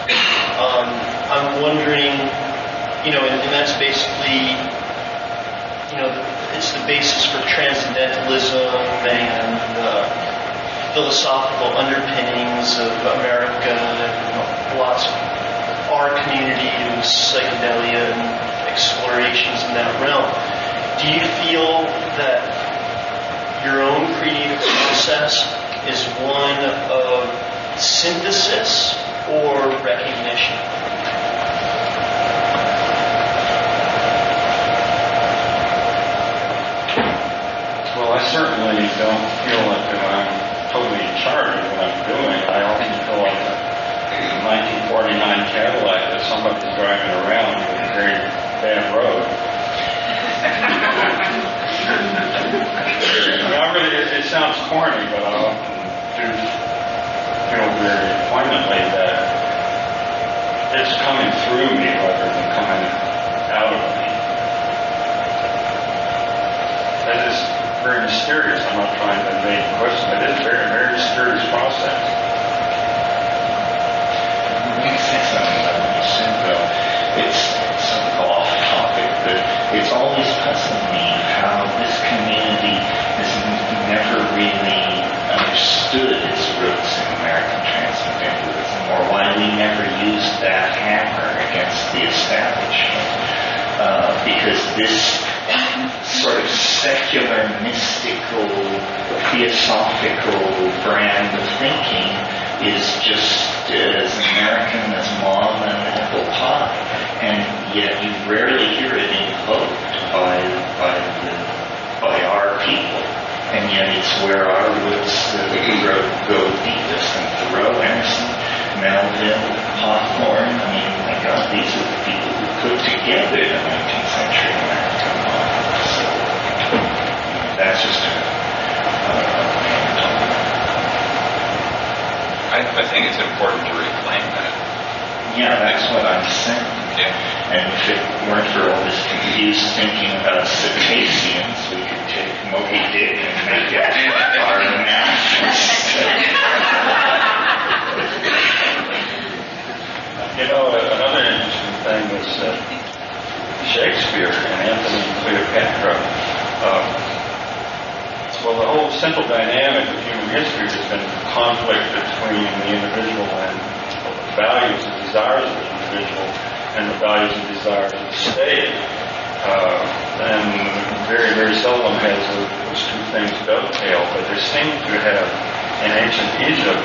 I'm wondering, and that's basically, it's the basis for transcendentalism and philosophical underpinnings of America and philosophy. Our community is psychedelia and explorations in that realm. Do you feel that your own creative process is one of synthesis or recognition? I certainly don't feel like that I'm totally in charge of what I'm doing. I often feel like a 1949 Cadillac that somebody's driving around with a very bad road. It sounds corny, but I often do feel very poignantly that it's coming through me rather than coming out of me. That is very mysterious. I'm not trying to make a question, but it's a very, very mysterious process. Let me say something about what you said, though. It's sort of off topic, but it's always puzzled me how this community has never really understood its roots in American transcendentalism, or why we never used that hammer against the establishment. Because this sort of secular, mystical, theosophical brand of thinking is just as American as mom and apple pie, and yet you rarely hear it invoked by our people, and yet it's where our roots go deepest. And Thoreau, Emerson, Melville, Hawthorne, I mean, my God, these are the people who put together the 19th century American model. So that's just I think it's important to reclaim that. Yeah, that's what I'm saying. Yeah. And if it weren't for all this confused thinking about cetaceans, we could take Moby Dick and make it our manifest. You know, another interesting thing is that Shakespeare and Antony and Cleopatra, well, the whole central dynamic of human history has been conflict between the individual and the values and desires of the individual and the values and desires of the state. And very, very seldom has those two things dovetail, but there seemed to have, in ancient Egypt,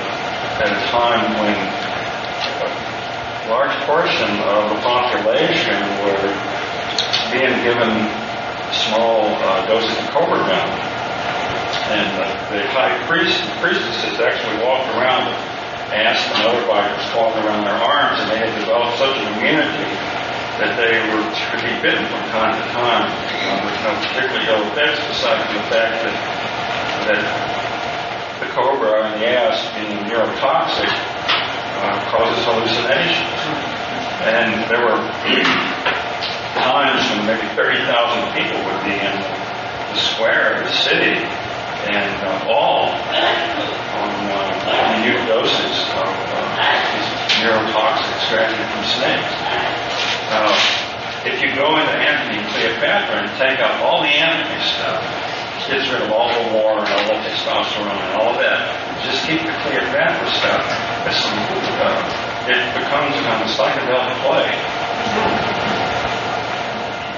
at a time when a large portion of the population were being given small doses of cobra venom. And the high priestesses actually walked around with ants and other viruses walking around their arms, and they had developed such an immunity that they could be bitten from time to time with no particularly ill effects, besides the fact that the cobra and the asp being neurotoxic causes hallucinations. And there were times when maybe 30,000 people would be in the square of the city, and all on minute doses of these neurotoxics extracted from snakes. If you go into Antony and Cleopatra and take out all the Antony stuff, gets rid of all the war and all the testosterone and all of that, just keep the Cleopatra stuff, it becomes kind of psychedelic play.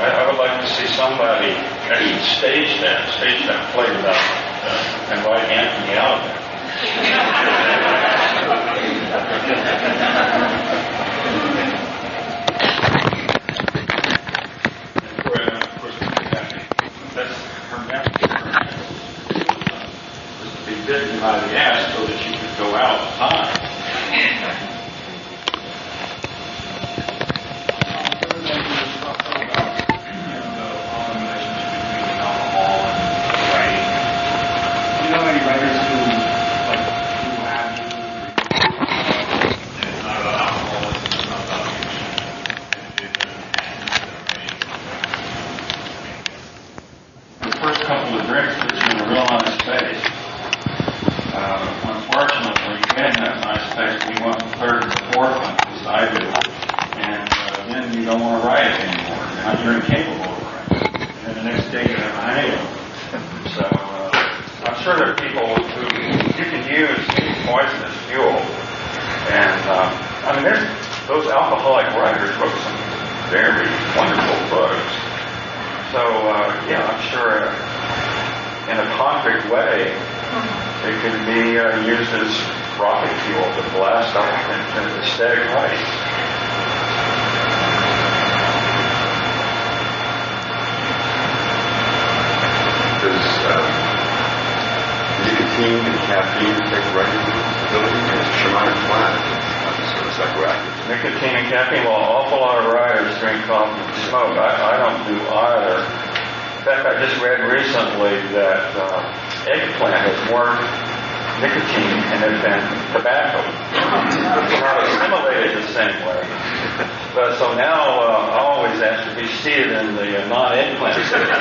I would like to see somebody actually stage that play without and write Anthony out of it. Of course, that's her message. Was to be bitten by the asp so that she could go out in time. nicotine and caffeine affect writing ability? It's a shamanic plant. It's not sort of psychoactive. Nicotine and caffeine, well, an awful lot of writers drink coffee and smoke. I don't do either. In fact, I just read recently that eggplant has more nicotine in it than tobacco. It's not assimilated the same way. But so now I always ask to be seated in the non-eggplant section.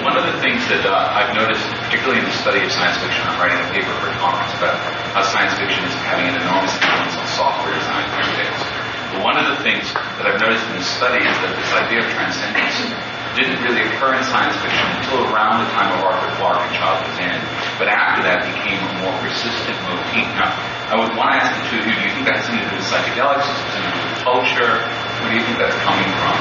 One of the things that I've noticed, particularly in the study of science fiction, I'm writing a paper for a conference about how science fiction is having an enormous influence on software design these days. But one of the things that I've noticed in this study is that this idea of transcendence didn't really occur in science fiction until around the time of Arthur Clarke and Childhood's End. But after that became a more persistent motif. Now, I would want to ask the two of you, do you think that's something to do with psychedelics, something to do with culture? Where do you think that's coming from?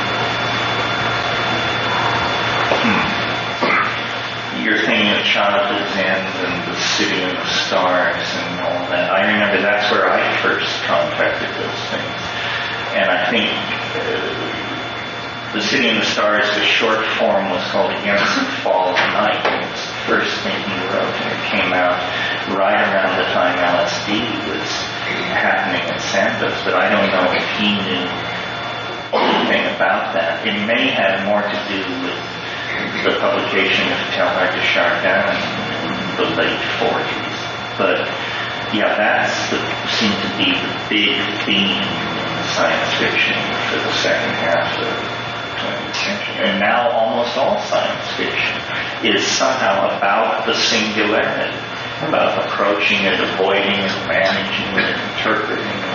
You're thinking of Childhood's End and the City in the Stars and all that. I remember that's where I first contacted those things. And I think the City in the Stars, the short form was called Against the Fall of Night. And it was the first thing he wrote. And it came out right around the time LSD was happening in Santos. But I don't know if he knew anything about that. It may have more to do with the publication of Teilhard de Chardin in the late 40s. But yeah, that seemed to be the big theme in science fiction for the second half of the 20th century. And now almost all science fiction is somehow about the singularity, about approaching it, avoiding it, managing it, interpreting it.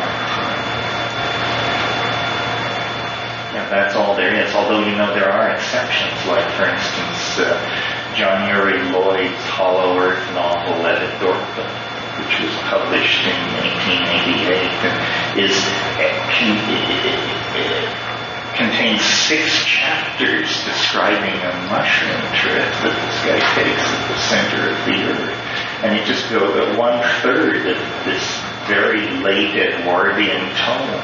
Yeah, that's all there is, although you know there are exceptions, like for instance John Uri Lloyd's Hollow Earth novel Levet Dorpa, which was published in 1888 and contains 6 chapters describing a mushroom trip that this guy takes at the center of the earth. And it just goes at 1/3 of this very late Edwardian tone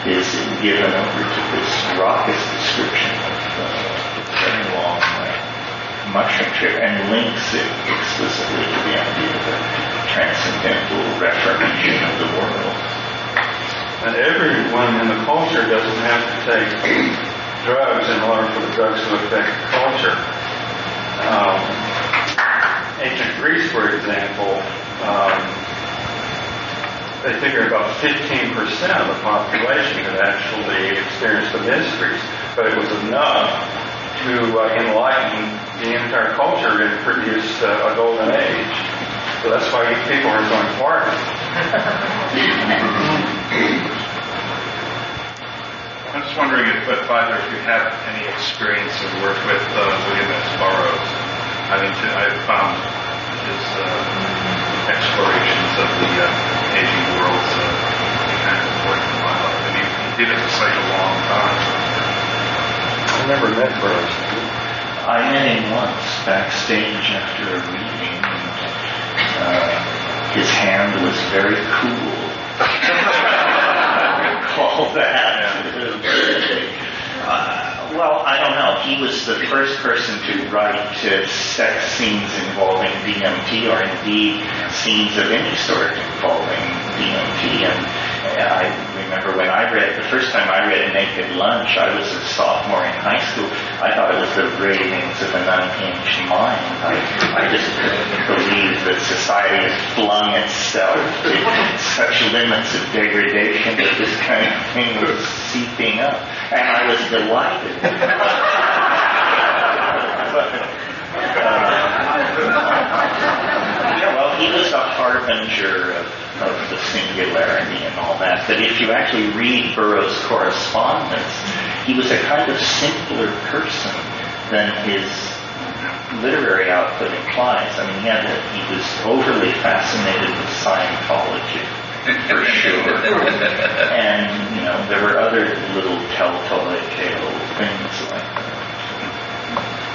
is given over to this raucous description of a very long mushroom trip and links it explicitly to the idea of a transcendental reformation of the world. And everyone in the culture doesn't have to take drugs in order for the drugs to affect culture. Ancient Greece, for example, they figure about 15% of the population had actually experienced the mysteries, but it was enough to enlighten the entire culture and produce a golden age. So that's why you people are so important. I'm just wondering if either of you have any experience of work with William S. Burroughs. I mean, I've found his explorations of the aging worlds kind of important in my life. And he did it for such a long time. I never met Burroughs. I met him once backstage after a reading. His hand was very cool. I recall that. Well, I don't know. He was the first person to write sex scenes involving DMT, or indeed scenes of any sort involving DMT. And I remember when the first time I read Naked Lunch, I was a sophomore in high school. I thought it was the ravings of an unhinged mind. I just couldn't believe that society has flung itself to such limits of degradation that this kind of thing was seeping up. And I was delighted. Well, he was a harbinger of the singularity and all that. But if you actually read Burroughs' correspondence, he was a kind of simpler person than his literary output implies. I mean, he was overly fascinated with Scientology, for sure. And, there were other little telltale things like that.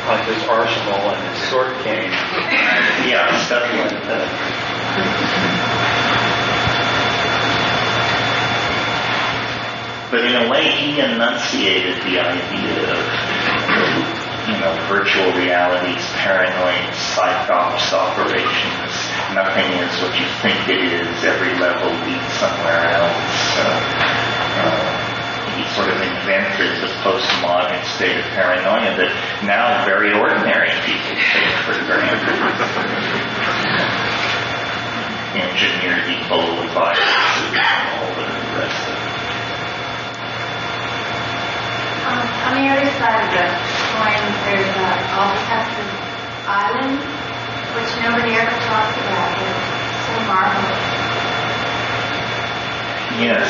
Like his arsenal and his sword cane. Yeah, stuff like that. in a way, he enunciated the idea of, virtual realities, paranoid psych-ops operations. Nothing is what you think it is. Every level leads somewhere else. He sort of invented the postmodern state of paranoia that now very ordinary people take for granted. Engineered Ebola virus and all the rest of it. On the other side of the coin, there's Albuquerque Island, which nobody ever talks about. It's so marvelous. Yes.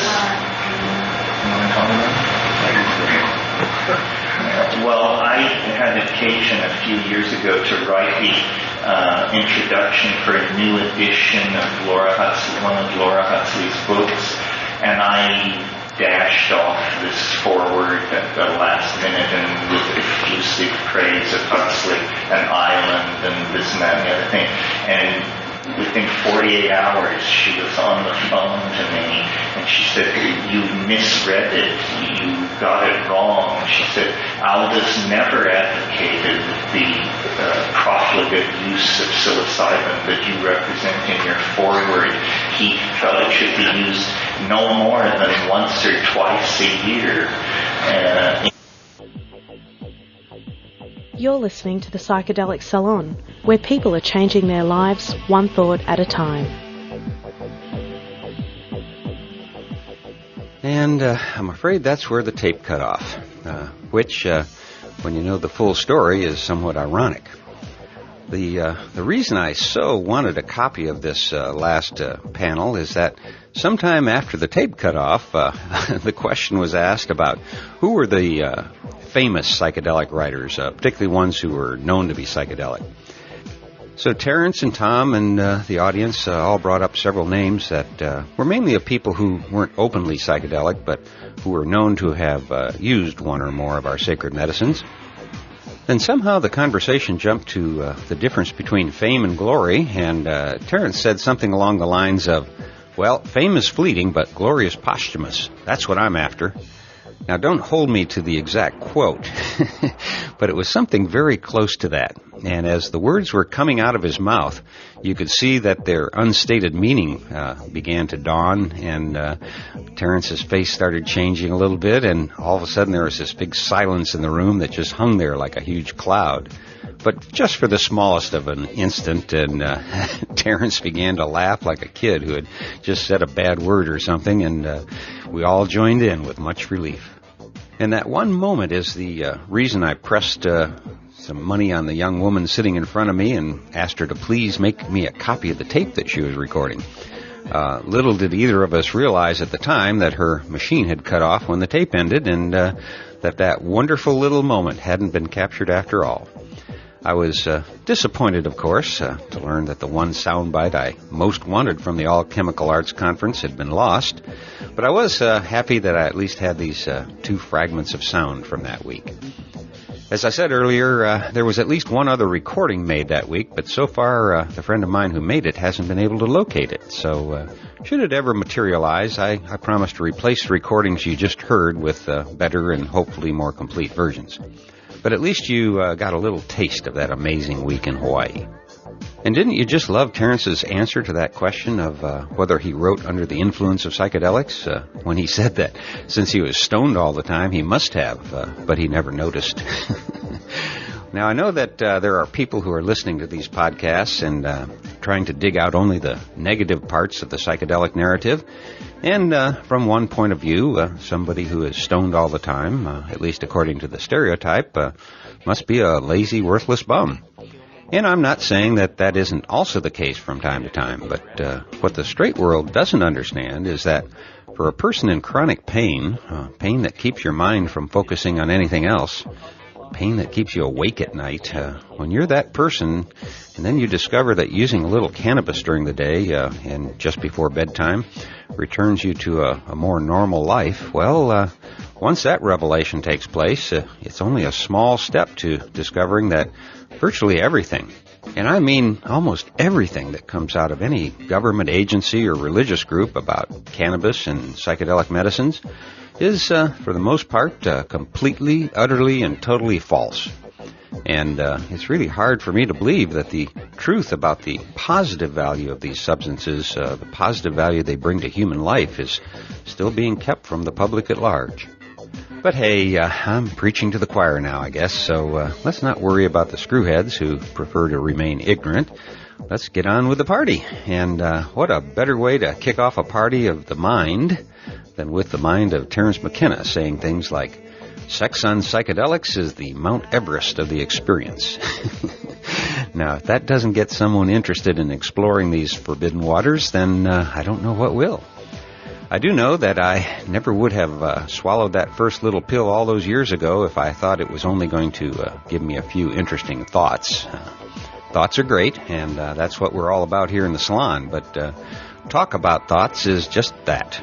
Well, I had occasion a few years ago to write the introduction for a new edition of one of Laura Huxley's books, and I dashed off this foreword at the last minute and with effusive praise of Huxley, an island, and this and that and the other thing. And within 48 hours, she was on the phone to me, and she said, "You misread it. You got it wrong." She said, "Aldous never advocated the profligate use of psilocybin that you represent in your foreword. He felt it should be used no more than once or twice a year." You're listening to the Psychedelic Salon, where people are changing their lives one thought at a time. And I'm afraid that's where the tape cut off, which, when you know the full story, is somewhat ironic. The reason I so wanted a copy of this last panel is that sometime after the tape cut off, the question was asked about who were the famous psychedelic writers, particularly ones who were known to be psychedelic. So Terence and Tom and the audience all brought up several names that were mainly of people who weren't openly psychedelic, but who were known to have used one or more of our sacred medicines. Then somehow the conversation jumped to the difference between fame and glory, and Terence said something along the lines of, "Well, fame is fleeting, but glory is posthumous. That's what I'm after." Now, don't hold me to the exact quote, but it was something very close to that. And as the words were coming out of his mouth, you could see that their unstated meaning began to dawn, and Terence's face started changing a little bit, and all of a sudden there was this big silence in the room that just hung there like a huge cloud. But just for the smallest of an instant, and Terence began to laugh like a kid who had just said a bad word or something, and we all joined in with much relief. And that one moment is the reason I pressed some money on the young woman sitting in front of me and asked her to please make me a copy of the tape that she was recording. Little did either of us realize at the time that her machine had cut off when the tape ended, and that wonderful little moment hadn't been captured after all. I was disappointed, of course, to learn that the one soundbite I most wanted from the All Chemical Arts Conference had been lost, but I was happy that I at least had these two fragments of sound from that week. As I said earlier, there was at least one other recording made that week, but so far the friend of mine who made it hasn't been able to locate it. So should it ever materialize, I promise to replace the recordings you just heard with better and hopefully more complete versions. But at least you got a little taste of that amazing week in Hawaii. And didn't you just love Terence's answer to that question of whether he wrote under the influence of psychedelics? When he said that since he was stoned all the time, he must have, but he never noticed. Now, I know that there are people who are listening to these podcasts and trying to dig out only the negative parts of the psychedelic narrative. And from one point of view, somebody who is stoned all the time, at least according to the stereotype, must be a lazy, worthless bum. And I'm not saying that that isn't also the case from time to time, but what the straight world doesn't understand is that for a person in chronic pain, pain that keeps your mind from focusing on anything else, pain that keeps you awake at night, when you're that person and then you discover that using a little cannabis during the day and just before bedtime returns you to a more normal life, well, once that revelation takes place, it's only a small step to discovering that virtually everything, and I mean almost everything that comes out of any government agency or religious group about cannabis and psychedelic medicines is, for the most part, completely, utterly, and totally false. And it's really hard for me to believe that the truth about the positive value of these substances, the positive value they bring to human life, is still being kept from the public at large. But hey, I'm preaching to the choir now, I guess, so let's not worry about the screwheads who prefer to remain ignorant. Let's get on with the party. And what a better way to kick off a party of the mind than with the mind of Terence McKenna saying things like, sex on psychedelics is the Mount Everest of the experience. Now, if that doesn't get someone interested in exploring these forbidden waters, then I don't know what will. I do know that I never would have swallowed that first little pill all those years ago if I thought it was only going to give me a few interesting thoughts. Thoughts are great, and that's what we're all about here in the salon, but talk about thoughts is just that,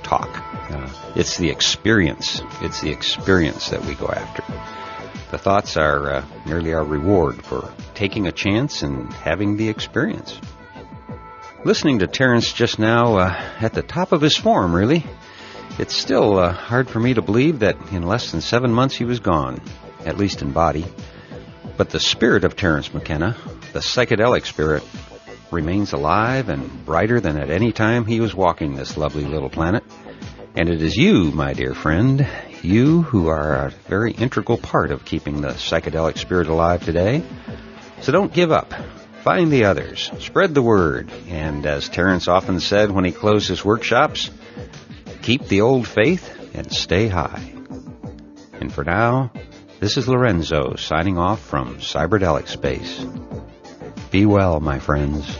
talk. It's the experience. It's the experience that we go after. The thoughts are merely our reward for taking a chance and having the experience. Listening to Terence just now at the top of his form, really, it's still hard for me to believe that in less than 7 months he was gone, at least in body. But the spirit of Terence McKenna, the psychedelic spirit, remains alive and brighter than at any time he was walking this lovely little planet. And it is you, my dear friend, you who are a very integral part of keeping the psychedelic spirit alive today. So don't give up. Find the others. Spread the word. And as Terence often said when he closed his workshops, keep the old faith and stay high. And for now, this is Lorenzo signing off from Cyberdelic Space. Be well, my friends.